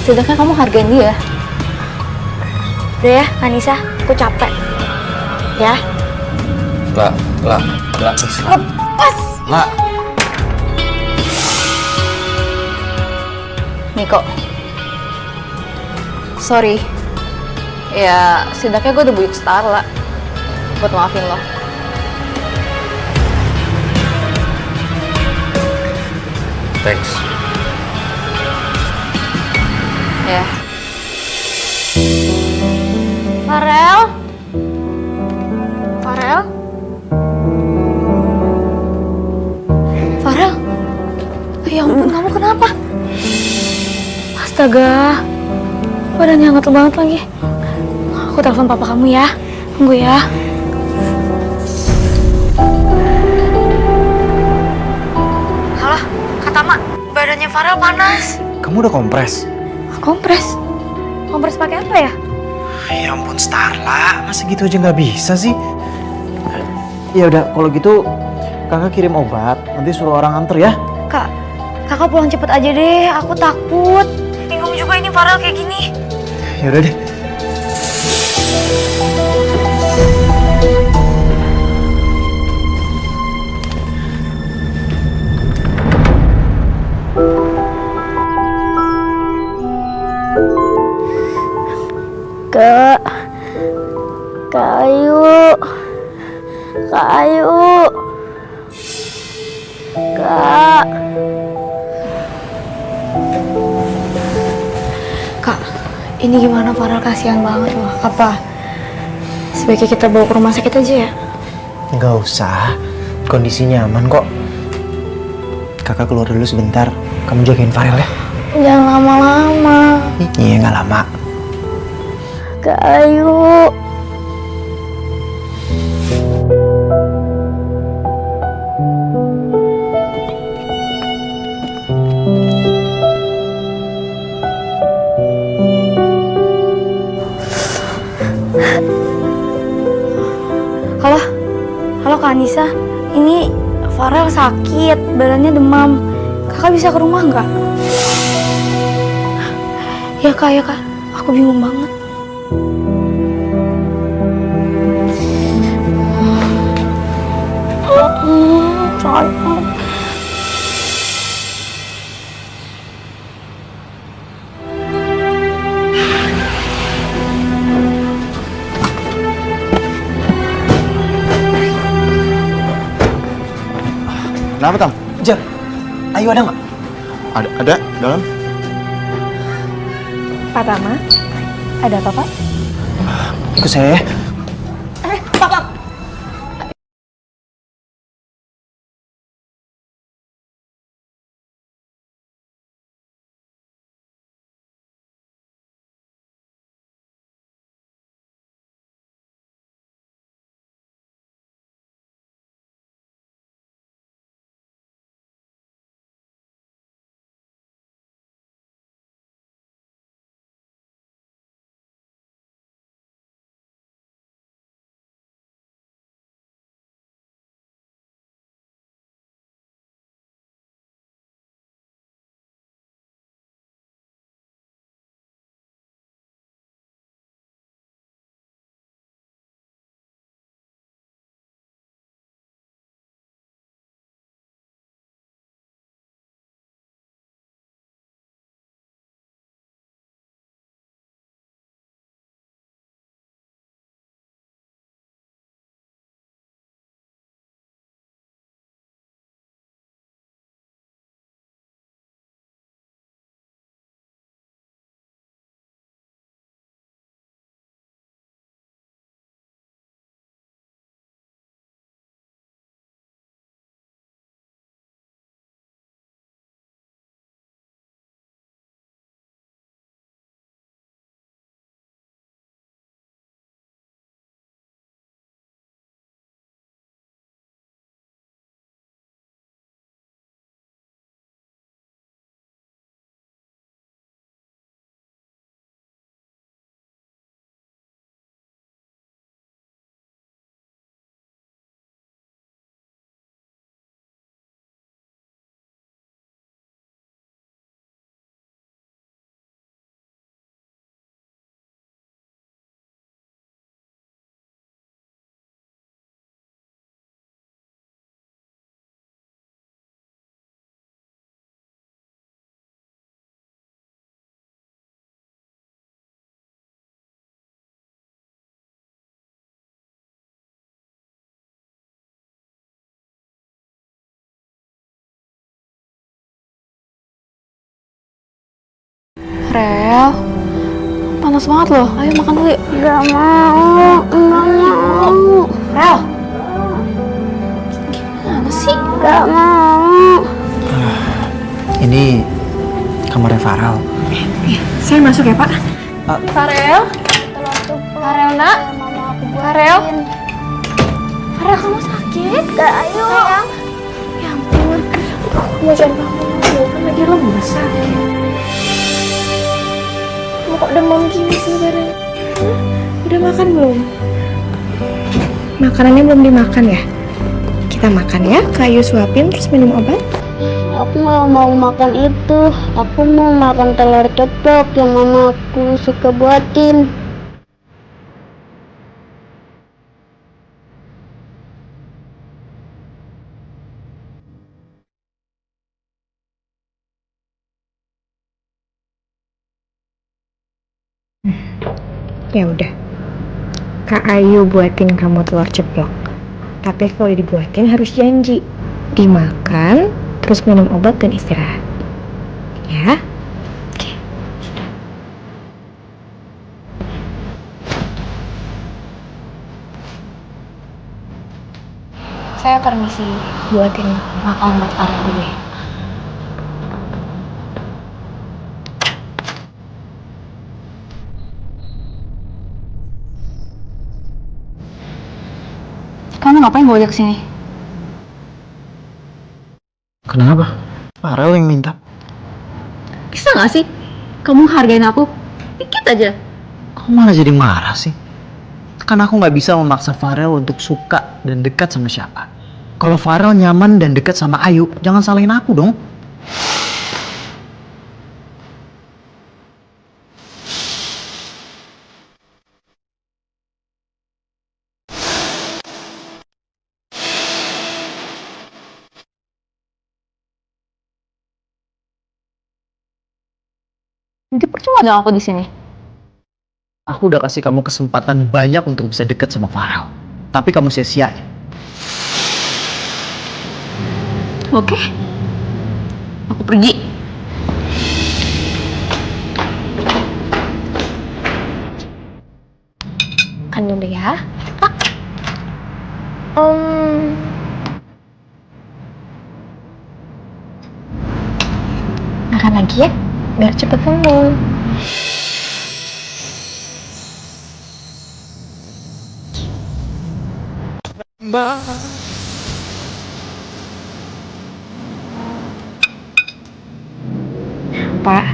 [SPEAKER 3] Setidaknya kamu hargain dia.
[SPEAKER 4] Udah ya, Anissa, aku capek. Ya.
[SPEAKER 7] lah,
[SPEAKER 4] Lepas!
[SPEAKER 7] lah.
[SPEAKER 3] Niko, sorry. Ya, setidaknya gue udah buyuk Starla buat maafin lo.
[SPEAKER 7] Thanks.
[SPEAKER 3] Ya.
[SPEAKER 4] Farel? Farel? Farel? Ya ampun, kamu kenapa? Astaga, badannya hangat banget lagi. Aku telepon papa kamu ya. Tunggu ya. Halo, Kak Tama. Badannya Farel panas.
[SPEAKER 5] Kamu udah kompres?
[SPEAKER 4] Kompres? Kompres pakai apa ya?
[SPEAKER 5] Ya ampun Starla, masa gitu aja nggak bisa sih? Ya udah, kalau gitu kakak kirim obat, nanti suruh orang anter ya.
[SPEAKER 4] Kak, kakak pulang cepet aja deh. Aku takut. Bingung juga ini Farel kayak gini.
[SPEAKER 5] Ya udah deh.
[SPEAKER 9] Kak, Kak Ayu, Kak Ayu, Kak.
[SPEAKER 4] Kak, ini gimana Farel? Kasihan banget loh. Apa sebaiknya kita bawa ke rumah sakit aja ya?
[SPEAKER 5] Nggak usah, kondisinya aman kok. Kakak keluar dulu sebentar, kamu jagain Farel ya.
[SPEAKER 9] Jangan lama-lama.
[SPEAKER 5] Iya, nggak lama.
[SPEAKER 9] Kak Ayu.
[SPEAKER 4] Halo? Halo Kak Anissa. Ini Farel sakit, badannya demam. Kakak bisa ke rumah nggak? Ya Kak, ya Kak. Aku bingung banget. Sayang.
[SPEAKER 5] Kenapa Tam? Jar, Ayu ada nggak?
[SPEAKER 8] Ada, dalam.
[SPEAKER 3] Pak Tama, ada apa Pak?
[SPEAKER 5] Ikut saya ya.
[SPEAKER 3] Rel, panas banget loh. Ayo makan dulu yuk.
[SPEAKER 9] Gak mau.
[SPEAKER 3] Rel, gimana sih?
[SPEAKER 9] Gak mau.
[SPEAKER 5] Ini kamarnya Farel.
[SPEAKER 3] Saya masuk ya, Pak. Farel? Farel, nak? Farel? Farel, kamu sakit?
[SPEAKER 9] Gak, ayo.
[SPEAKER 3] Sayang. Ya ampun. Kamu jangan bangun dulu, kan lagi lemes sakit. Kamu kok demam gini sih, Farel? Udah makan belum? Makanannya belum dimakan ya? Kita makan ya, Kayu suapin terus minum obat.
[SPEAKER 9] Aku nggak mau makan itu. Aku mau makan telur ceplok yang mamaku suka buatin.
[SPEAKER 3] Ya udah, Kak Ayu buatin kamu telur ceplok. Tapi kalau dibuatin harus janji dimakan, terus minum obat dan istirahat. Ya? Oke. Saya permisi buatin makan buat Farel dulu ya.
[SPEAKER 2] Kamu ngapain bawa dia kesini?
[SPEAKER 5] Kenapa? Farel yang minta.
[SPEAKER 2] Bisa gak sih? Kamu hargain aku dikit aja.
[SPEAKER 5] Kok malah jadi marah sih? Kan aku nggak bisa memaksa Farel untuk suka dan dekat sama siapa. Kalau Farel nyaman dan dekat sama Ayu, jangan salahin aku dong.
[SPEAKER 2] Nanti percuma dong aku di sini.
[SPEAKER 5] Aku udah kasih kamu kesempatan banyak untuk bisa dekat sama Farel. Tapi kamu sia-siain.
[SPEAKER 2] Oke. Aku pergi.
[SPEAKER 3] Makan dulu ya. Makan lagi ya, biar cepet sembuh. Pak,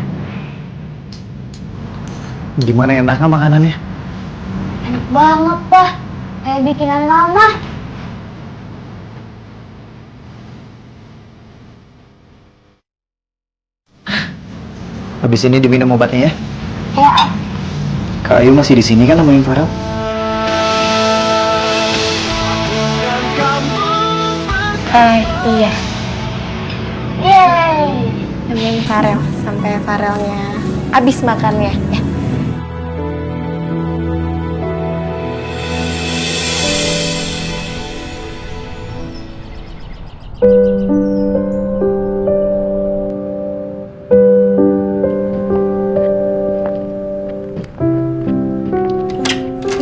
[SPEAKER 5] Gimana enaknya makanannya?
[SPEAKER 9] Enak banget, Pak. Kayak bikinan mama.
[SPEAKER 5] Habis ini diminum obatnya ya.
[SPEAKER 9] Ya,
[SPEAKER 5] Kak Ayu masih di sini kan nemenin Farel?
[SPEAKER 3] iya.
[SPEAKER 9] yeay.
[SPEAKER 3] Nemenin Farel sampai Farelnya habis makannya. Ya.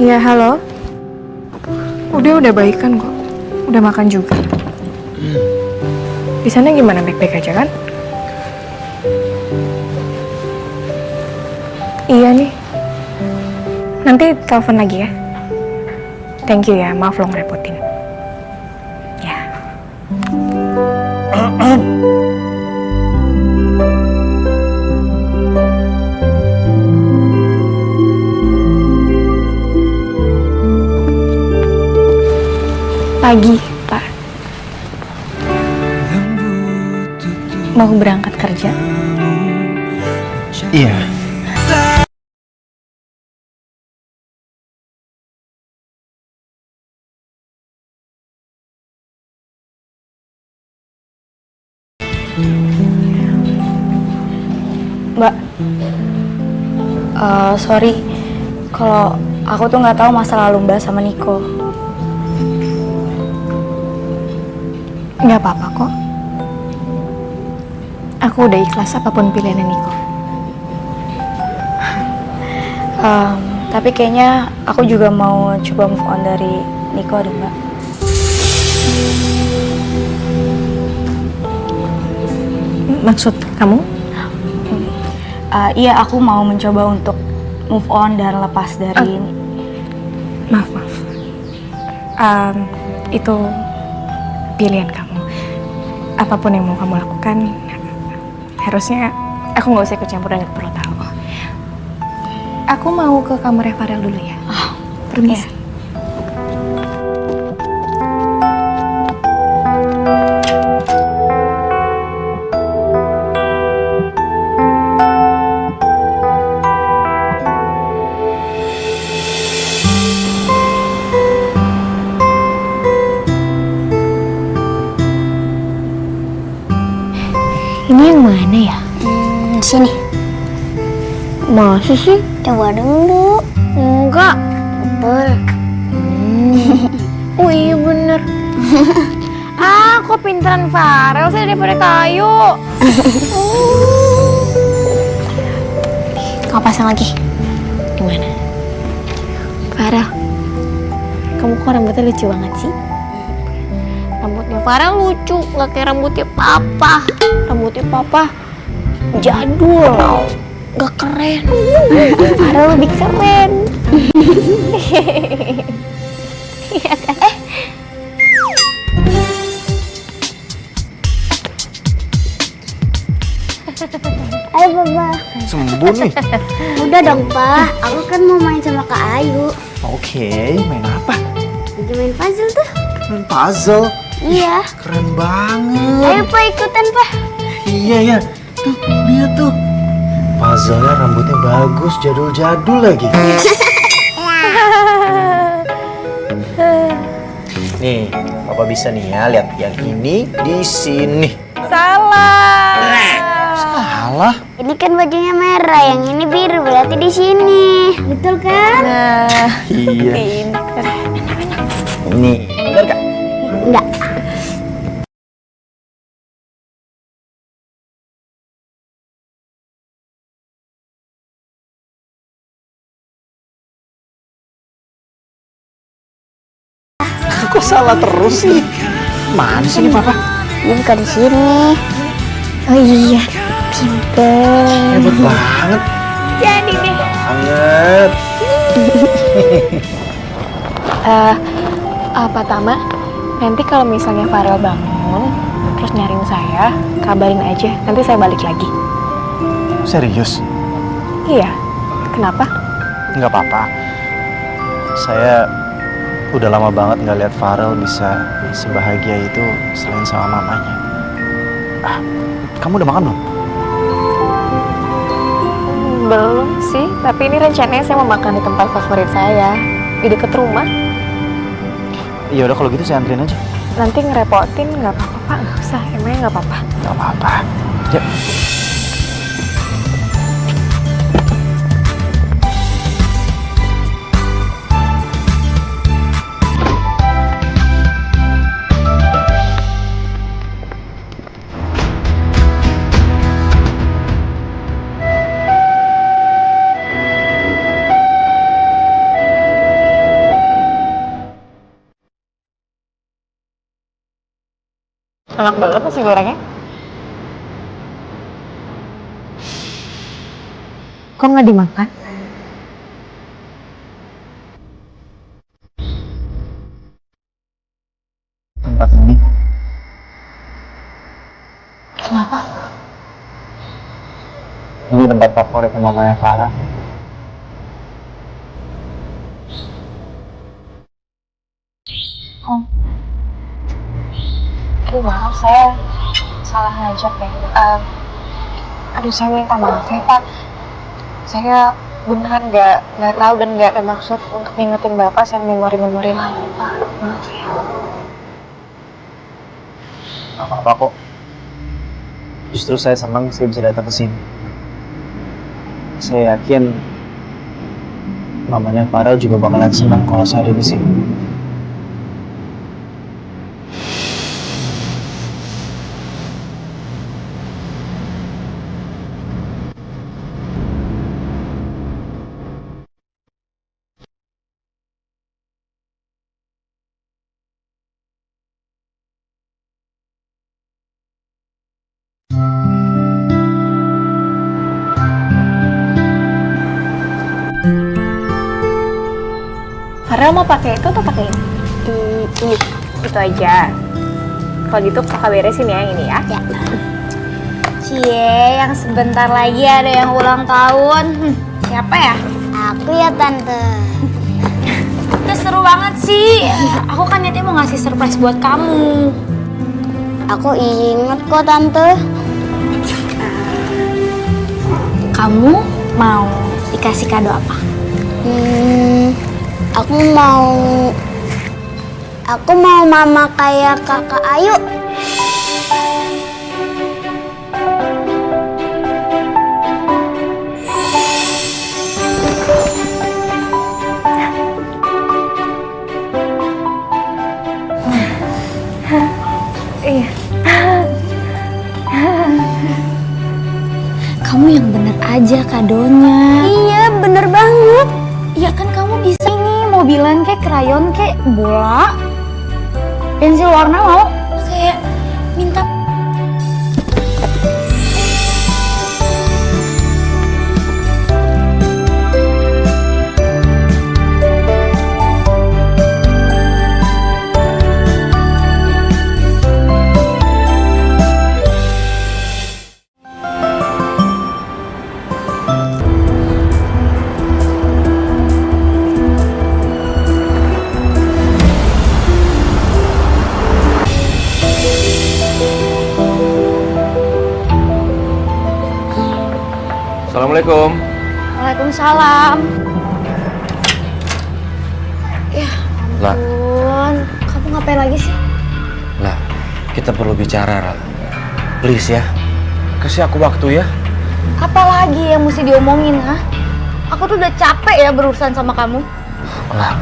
[SPEAKER 3] Iya, halo. Udah baikan kok. Udah makan juga. Di sana gimana, baik-baik aja kan? Iya nih. Nanti telepon lagi ya. Thank you ya, maaf lo ngerepotin. Ya. Pagi, Pak. Mau berangkat kerja?
[SPEAKER 5] Iya.
[SPEAKER 4] Mbak, sorry kalau aku tuh nggak tahu masa lalu Mbak sama Niko.
[SPEAKER 3] Nggak apa-apa kok. Aku udah ikhlas apapun pilihannya Niko.
[SPEAKER 4] Tapi kayaknya aku juga mau coba move on dari Niko deh, Mbak.
[SPEAKER 3] Maksud kamu?
[SPEAKER 4] Iya, aku mau mencoba untuk move on dan lepas dari...
[SPEAKER 3] Maaf. Itu pilihan kamu. Apapun yang mau kamu lakukan, harusnya aku nggak usah ikut campur dan nggak perlu tahu. Aku mau ke kamarnya Farel dulu ya. Permisi.
[SPEAKER 1] Ini yang mana ya?
[SPEAKER 9] Sini.
[SPEAKER 1] Masa sih?
[SPEAKER 9] Coba dulu.
[SPEAKER 1] Enggak.
[SPEAKER 9] Betul.
[SPEAKER 1] Oh iya bener. Kok pinteran Farel sih daripada kayu? Kau pasang lagi. Gimana? Farel, kamu kok rambutnya lucu banget sih? Rambutnya Farel lucu, gak kayak rambutnya Papa. Rambutnya Papa jadul, gak keren. Farel lebih keren. Iya kan?
[SPEAKER 9] Ayo Papa.
[SPEAKER 5] Sembuh nih.
[SPEAKER 9] Udah dong Pak, aku kan mau main sama Kak Ayu.
[SPEAKER 5] Oke, main apa?
[SPEAKER 9] Lagi main puzzle tuh.
[SPEAKER 5] Main puzzle.
[SPEAKER 9] Iya.
[SPEAKER 5] Keren banget.
[SPEAKER 9] Ayo Pak ikutan Pak.
[SPEAKER 5] Iya ya. Tuh, lihat tuh. Puzzle-nya rambutnya bagus, jadul-jadul lagi. Nih, Papa bisa nih ya lihat yang ini di sini.
[SPEAKER 3] Salah.
[SPEAKER 5] Salah.
[SPEAKER 9] Ini kan bajunya merah, yang ini biru, berarti di sini. Betul kan?
[SPEAKER 3] Nah,
[SPEAKER 5] Iya.
[SPEAKER 3] pinter.
[SPEAKER 5] Nih, benar Kak?
[SPEAKER 9] Enggak.
[SPEAKER 5] Kok salah terus nih? Mana sih ini Papa?
[SPEAKER 9] Ini bukan di sini. Oh iya, pinter.
[SPEAKER 5] Hebat banget.
[SPEAKER 1] Jadi deh.
[SPEAKER 5] Banget.
[SPEAKER 1] Apa Tama? Nanti kalau misalnya Farel bangun, terus nyariin saya, kabarin aja. Nanti saya balik lagi.
[SPEAKER 5] Serius?
[SPEAKER 1] Iya. Kenapa?
[SPEAKER 5] Nggak apa-apa. Saya udah lama banget nggak lihat Farel bisa sebahagia itu selain sama mamanya. Kamu udah makan belum?
[SPEAKER 1] Belum sih, tapi ini rencananya saya mau makan di tempat favorit saya, di deket rumah.
[SPEAKER 5] Ya udah kalau gitu saya anterin aja.
[SPEAKER 1] Nanti ngerepotin nggak apa-apa Pak, nggak usah, emangnya nggak apa-apa.
[SPEAKER 5] Nggak apa-apa. Yuk.
[SPEAKER 1] Enak banget nasi gorengnya. Kok nggak dimakan?
[SPEAKER 5] Tempat ini.
[SPEAKER 1] Kenapa?
[SPEAKER 5] Ini tempat favorit mamanya Farah.
[SPEAKER 1] Aduh maaf, saya salah ngajak ya. Aduh saya minta maaf ya Pak. Saya beneran nggak tahu dan nggak ada maksud untuk ngingetin Bapak sama memori-memori lain Pak. Maaf ya.
[SPEAKER 5] Nggak apa-apa kok. Justru saya senang saya bisa datang ke sini. Saya yakin mamanya Farel juga bakalan senang kalau saya ada di sini.
[SPEAKER 3] Farel mau pakai itu atau pakai ini?
[SPEAKER 9] Ini.
[SPEAKER 3] Itu aja. Kalau gitu kakak beresin ya yang ini ya.
[SPEAKER 9] Ya.
[SPEAKER 4] Cie, yang sebentar lagi ada yang ulang tahun. Siapa ya?
[SPEAKER 9] Aku ya tante.
[SPEAKER 4] Udah seru banget sih. Aku kan niatnya mau ngasih surprise buat kamu.
[SPEAKER 9] Aku inget kok tante.
[SPEAKER 4] Kamu mau dikasih kado apa?
[SPEAKER 9] Aku mau mama kayak kakak Ayu.
[SPEAKER 4] Kamu yang bener aja kadonya.
[SPEAKER 9] Iya, bener banget.
[SPEAKER 4] Ya kan kamu bisa ini mobilan kayak krayon kayak bola, pensil warna mau kayak minta.
[SPEAKER 6] Assalamualaikum.
[SPEAKER 4] Waalaikumsalam.
[SPEAKER 7] Lah,
[SPEAKER 4] Bun, kamu ngapain lagi sih?
[SPEAKER 7] lah, kita perlu bicara, Ra. Please ya, kasih aku waktu ya.
[SPEAKER 4] Apa lagi yang mesti diomongin, ha? Aku tuh udah capek ya berurusan sama kamu.
[SPEAKER 7] Lah,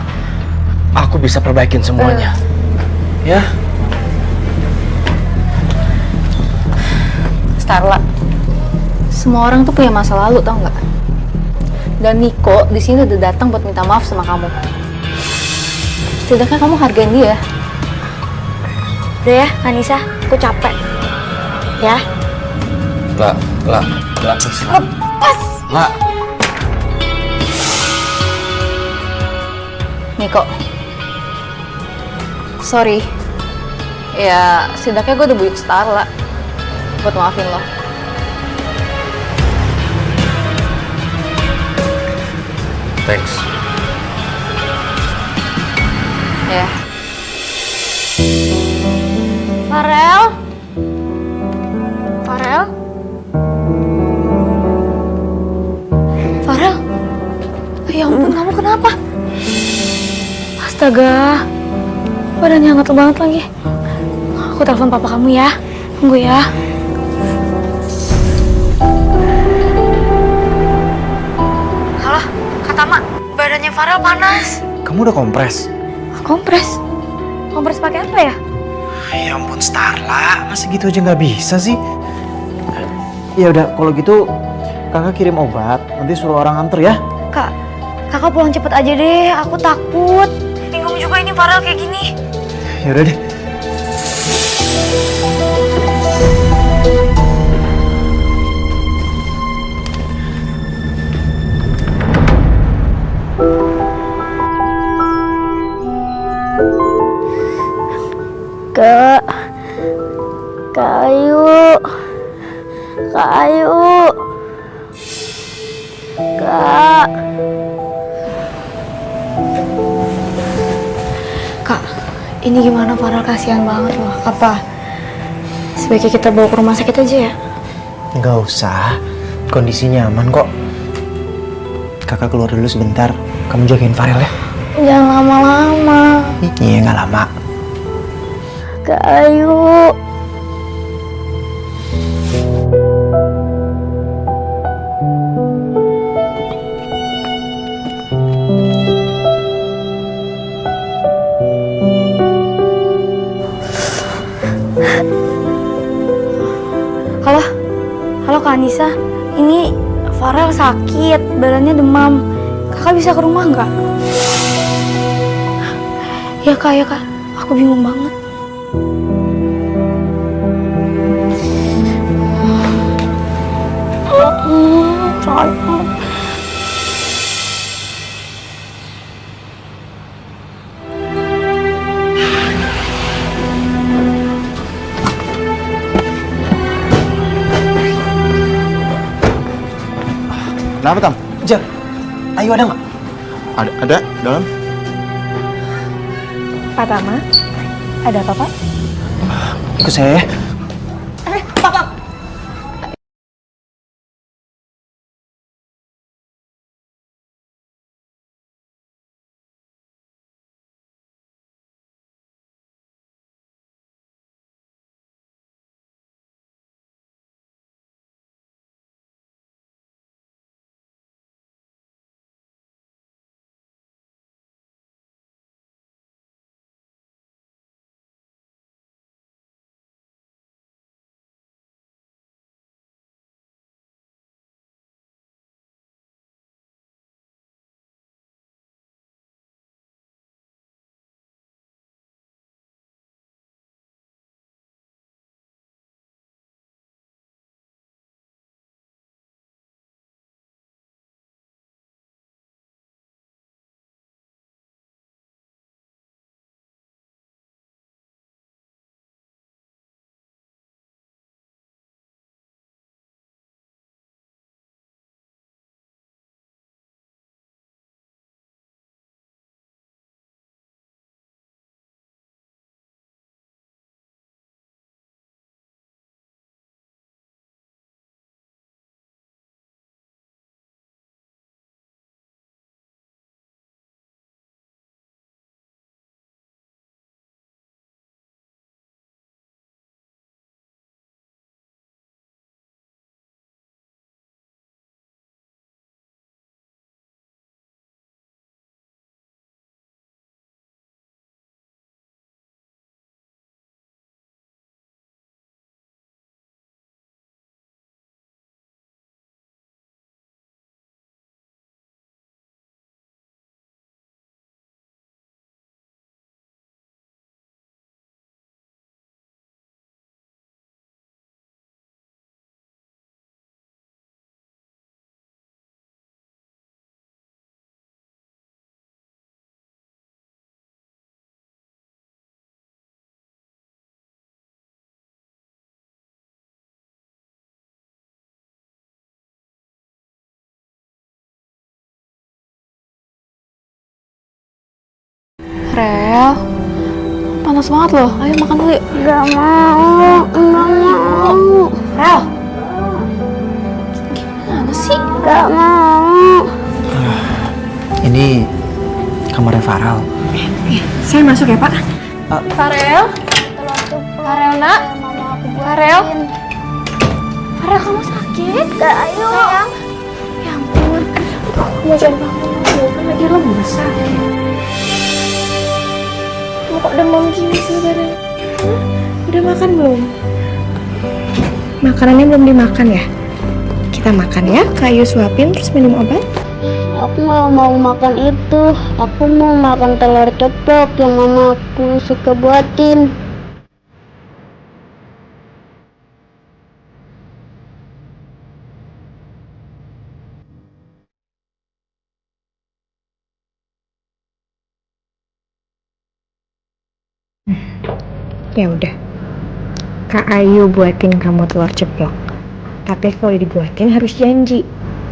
[SPEAKER 7] aku bisa perbaikin semuanya. Ya?
[SPEAKER 3] Starla, semua orang tuh punya masa lalu, tau nggak? Dan Niko di sini udah datang buat minta maaf sama kamu. Setidaknya kamu hargain dia.
[SPEAKER 4] Udah ya, Anissa, aku capek. Ya?
[SPEAKER 7] Lah,
[SPEAKER 4] Lepas!
[SPEAKER 7] Lah.
[SPEAKER 3] Niko, sorry. Ya, setidaknya gue udah buyuk Starla buat maafin lo.
[SPEAKER 7] Thanks.
[SPEAKER 3] Ya.
[SPEAKER 4] Farel? Farel? Farel? Ya ampun, kamu kenapa? Astaga, badannya hangat banget lagi. Aku telepon papa kamu ya. Tunggu ya. Halo, Kak Tama. Badannya Farel panas.
[SPEAKER 5] Kamu udah kompres?
[SPEAKER 4] Kompres? Kompres pakai apa ya?
[SPEAKER 5] Ya ampun Starla, masa gitu aja nggak bisa sih? Ya udah, kalau gitu kakak kirim obat, nanti suruh orang anter ya.
[SPEAKER 4] Kak, kakak pulang cepet aja deh. Aku takut. Bingung juga ini Farel kayak gini.
[SPEAKER 5] Ya udah deh.
[SPEAKER 9] Kak Ayu.
[SPEAKER 4] Kak, ini gimana Farel, kasihan banget loh. Apa sebaiknya kita bawa ke rumah sakit aja ya?
[SPEAKER 5] Nggak usah, kondisinya aman kok. Kakak keluar dulu sebentar, kamu jagain Farel ya.
[SPEAKER 9] Jangan lama-lama.
[SPEAKER 5] Iya, nggak lama.
[SPEAKER 9] Kak Ayu.
[SPEAKER 4] Halo Kak Anissa, ini Farel sakit, badannya demam. Kakak bisa ke rumah nggak? Ya kak, aku bingung banget.
[SPEAKER 9] Sayang.
[SPEAKER 5] Kenapa, Tam? Jar, Ayu ada nggak?
[SPEAKER 8] Ada, dalam.
[SPEAKER 3] Pak Tama, ada apa Pak?
[SPEAKER 5] Ikut saya ya.
[SPEAKER 3] Rel, panas banget loh. Ayo makan dulu yuk.
[SPEAKER 9] Gak mau.
[SPEAKER 3] Rel, gimana sih?
[SPEAKER 9] Gak mau.
[SPEAKER 5] Ini kamarnya Farel.
[SPEAKER 3] Saya masuk ya Pak. Farel, Farel nak, Farel, Farel kamu sakit?
[SPEAKER 9] Gak, ayo.
[SPEAKER 3] Sayang. Ya ampun, kamu jangan bangun dulu, kan lagi lemes sakit. Kamu kok demam gini sih badan? Udah makan belum? Makanannya belum dimakan ya? Kita makan ya, Kayu suapin terus minum obat.
[SPEAKER 9] Aku nggak mau makan itu. Aku mau makan telur ceplok yang mamaku suka buatin.
[SPEAKER 3] Ya udah, Kak Ayu buatin kamu telur ceplok. Tapi kalau dibuatin harus janji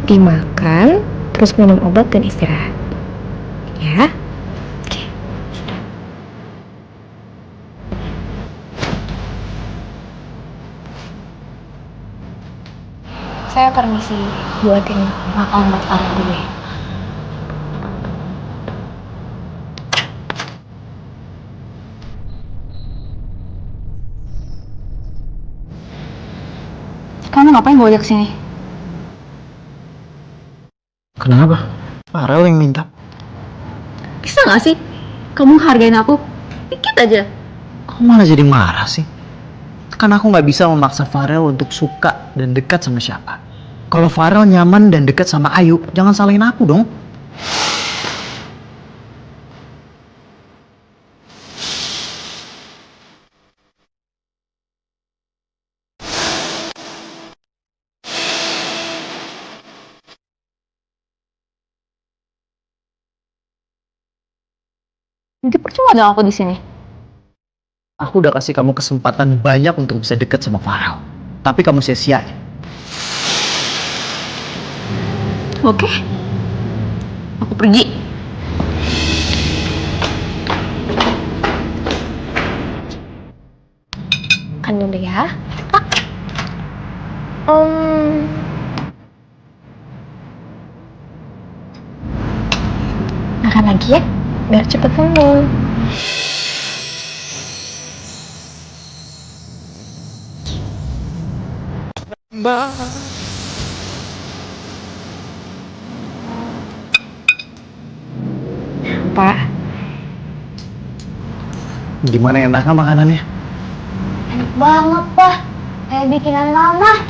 [SPEAKER 3] dimakan, terus minum obat dan istirahat. Ya? Oke. Saya permisi buatin makan buat Farel dulu ya.
[SPEAKER 2] Kamu ngapain bawa dia kesini?
[SPEAKER 5] Kenapa? Farel yang minta.
[SPEAKER 2] Bisa gak sih? Kamu hargain aku dikit aja.
[SPEAKER 5] Kok malah jadi marah sih? Kan aku nggak bisa memaksa Farel untuk suka dan dekat sama siapa. Kalau Farel nyaman dan dekat sama Ayu, jangan salahin aku dong.
[SPEAKER 2] Jadi percuma dong aku di sini.
[SPEAKER 5] Aku udah kasih kamu kesempatan banyak untuk bisa dekat sama Farel. Tapi kamu sia-sia.
[SPEAKER 2] Oke? Aku pergi.
[SPEAKER 1] Makan dulu ya. Makan lagi ya, biar cepet sembuh. Pak,
[SPEAKER 5] Gimana enaknya makanannya?
[SPEAKER 9] Enak banget, Pak. Kayak bikinan mama.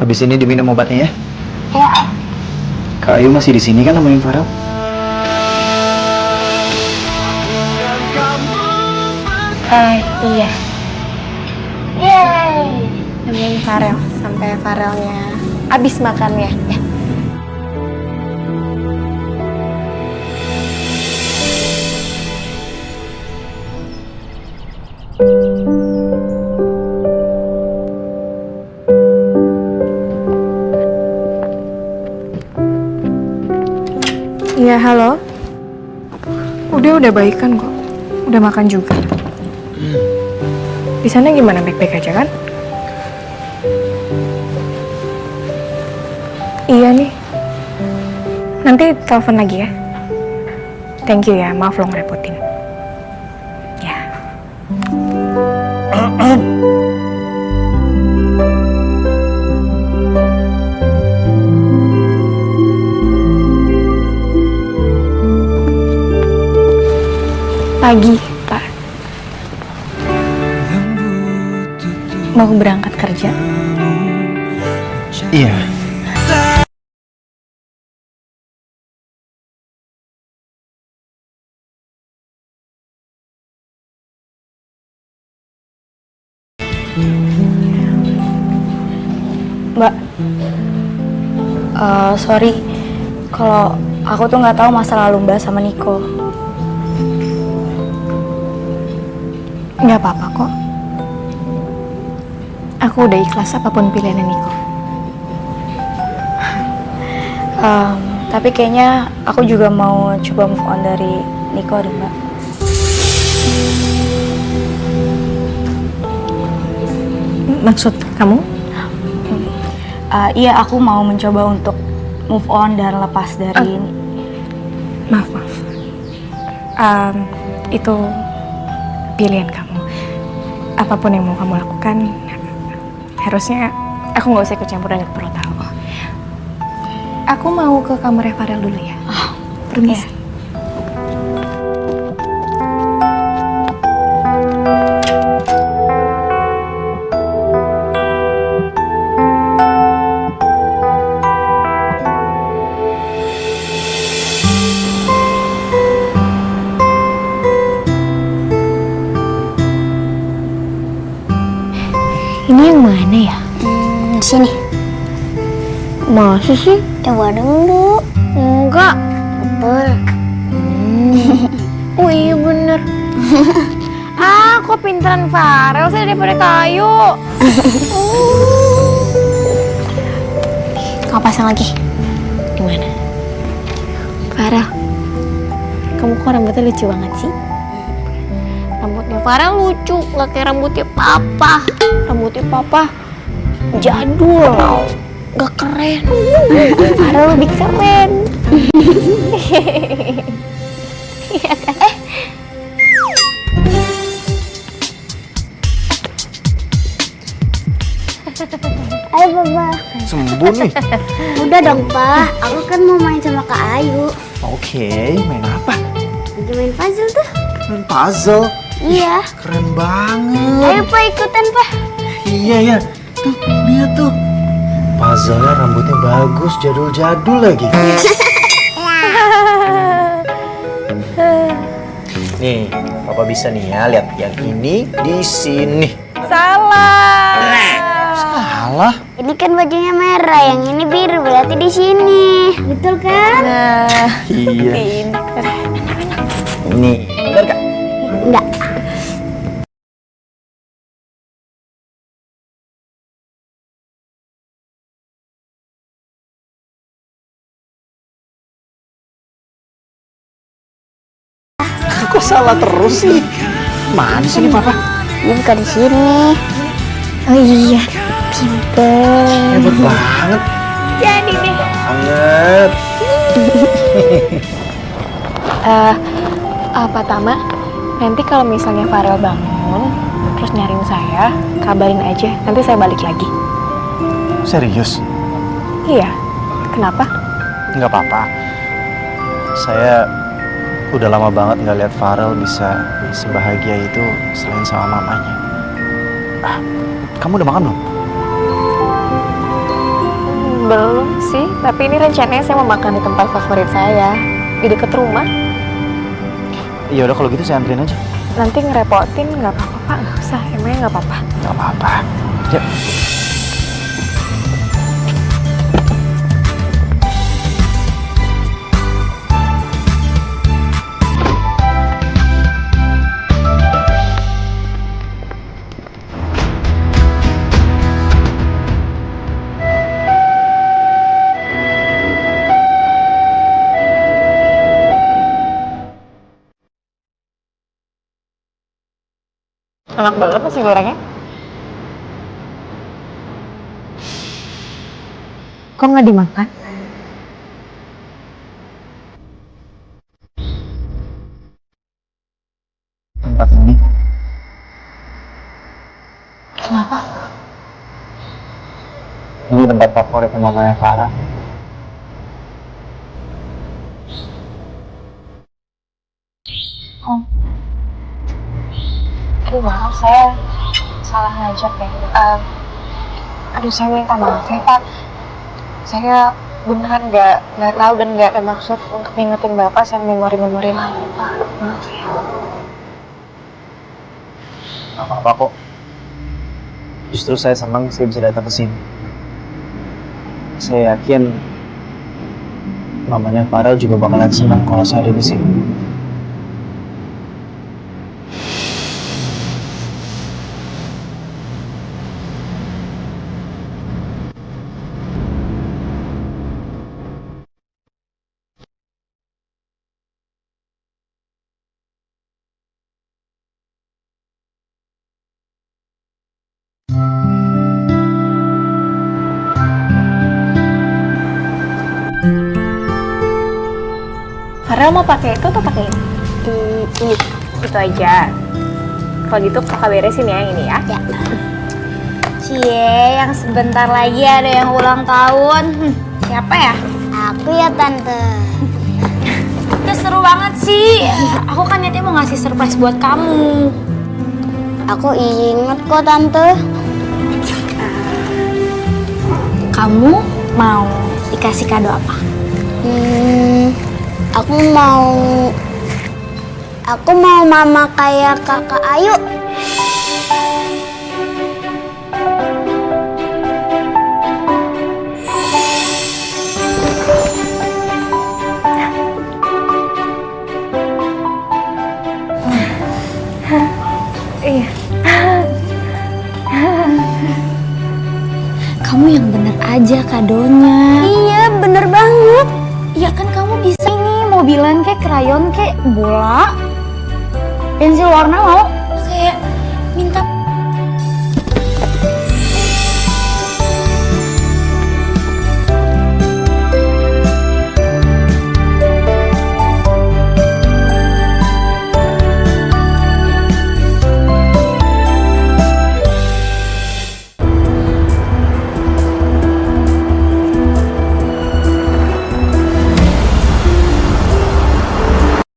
[SPEAKER 5] Habis ini diminum obatnya ya.
[SPEAKER 9] Ya,
[SPEAKER 5] Kak Ayu masih di sini kan nemenin Farel?
[SPEAKER 1] iya.
[SPEAKER 9] yeay.
[SPEAKER 1] Nemenin Farel sampai Farelnya habis makannya ya.
[SPEAKER 3] Iya, halo. Udah baikan kok. Udah makan juga. Di sana gimana, baik-baik aja kan? Iya nih. Nanti telepon lagi ya. Thank you ya, maaf lo ngerepotin. Ya. Pagi, Pak. Mau berangkat kerja?
[SPEAKER 5] Iya.
[SPEAKER 4] Mbak, sorry kalau aku tuh nggak tahu masa lalu Mbak sama Niko.
[SPEAKER 3] Nggak apa-apa kok. Aku udah ikhlas apapun pilihannya Niko.
[SPEAKER 4] Tapi kayaknya aku juga mau coba move on dari Niko deh, Mbak.
[SPEAKER 3] Maksud kamu?
[SPEAKER 4] Iya, aku mau mencoba untuk move on dan lepas dari
[SPEAKER 3] Maaf. Itu pilihan kamu. Apapun yang mau kamu lakukan, harusnya aku nggak usah ikut campur dan nggak perlu tahu. Aku mau ke kamarnya Farel dulu ya. Permisi.
[SPEAKER 4] Iya.
[SPEAKER 1] Ini yang mana ya?
[SPEAKER 9] Sini.
[SPEAKER 1] Masa sih?
[SPEAKER 9] Coba dulu.
[SPEAKER 1] Enggak.
[SPEAKER 9] Betul.
[SPEAKER 1] Oh iya bener. Kok pinteran Farel sih daripada kayu. Kau pasang lagi. Gimana? Farel, kamu kok rambutnya lucu banget sih? Rambutnya Farel lucu, gak kayak rambutnya Papa. Rambutnya Papa jadul, gak keren. Farel lebih keren. Iya kan?
[SPEAKER 9] Ayo, Papa.
[SPEAKER 5] Sembuh nih.
[SPEAKER 9] Udah dong, Pak. Aku kan mau main sama Kak Ayu.
[SPEAKER 5] Oke, main apa?
[SPEAKER 9] Lagi main puzzle tuh.
[SPEAKER 5] Main puzzle.
[SPEAKER 9] Iya.
[SPEAKER 5] Keren banget.
[SPEAKER 9] Ayo, Pak, ikutan, Pak.
[SPEAKER 5] Iya ya. Tuh, lihat tuh. Puzzle-nya rambutnya bagus, jadul-jadul lagi. Nih, Papa bisa nih ya, lihat yang ini di sini.
[SPEAKER 3] Salah.
[SPEAKER 5] Salah.
[SPEAKER 9] Ini kan bajunya merah, yang ini biru, berarti di sini. Betul kan?
[SPEAKER 5] Iya. Nih, benar Kak?
[SPEAKER 9] Enggak.
[SPEAKER 5] Kok salah terus sih? Mana sih ini papa?
[SPEAKER 9] Ini bukan di sini.
[SPEAKER 4] Oh iya.
[SPEAKER 9] Pinter.
[SPEAKER 5] Hebat banget.
[SPEAKER 1] Jadi deh.
[SPEAKER 5] Banget.
[SPEAKER 3] Apa Tama? Nanti kalau misalnya Farel bangun, terus nyariin saya, kabarin aja. Nanti saya balik lagi.
[SPEAKER 5] Serius?
[SPEAKER 3] Iya. Kenapa?
[SPEAKER 5] Nggak apa-apa. Saya udah lama banget nggak lihat Farel bisa sebahagia itu selain sama mamanya. Kamu udah makan belum?
[SPEAKER 3] Belum sih, tapi ini rencananya saya mau makan di tempat favorit saya, di dekat rumah.
[SPEAKER 5] Ya udah kalau gitu saya anterin aja.
[SPEAKER 3] Nanti ngerepotin nggak apa-apa Pak, nggak usah, emangnya nggak apa-apa.
[SPEAKER 5] Nggak apa-apa. Yuk.
[SPEAKER 3] Enak banget nasi gorengnya. Kok nggak dimakan?
[SPEAKER 5] Tempat ini.
[SPEAKER 3] Kenapa?
[SPEAKER 5] Ini tempat favorit mamanya Farah.
[SPEAKER 3] Aduh maaf, saya salah ngajak ya. Aduh saya minta maaf ya Pak. Saya beneran nggak tahu dan nggak ada maksud untuk ngingetin Bapak sama memori-memori lalu Pak. Maaf ya.
[SPEAKER 5] Nggak apa-apa kok. Justru saya senang saya bisa datang ke sini. Saya yakin mamanya Farel juga bakalan senang kalau saya ada di sini.
[SPEAKER 3] Farel mau pakai itu atau pakai ini? Ini. Itu aja. Kalau gitu kakak beresin ya yang ini ya.
[SPEAKER 4] Ya. Cie, yang sebentar lagi ada yang ulang tahun. Siapa ya?
[SPEAKER 9] Aku ya tante.
[SPEAKER 4] Udah seru banget sih. Aku kan niatnya mau ngasih surprise buat kamu.
[SPEAKER 9] Aku inget kok tante.
[SPEAKER 4] Kamu mau dikasih kado apa?
[SPEAKER 9] Aku mau mama kayak kakak Ayu.
[SPEAKER 3] Iya.
[SPEAKER 4] Kamu yang bener aja kadonya.
[SPEAKER 9] Iya, bener banget.
[SPEAKER 4] Ya kan kamu bisa ini mobilan kayak krayon kayak bola, pensil warna mau kayak minta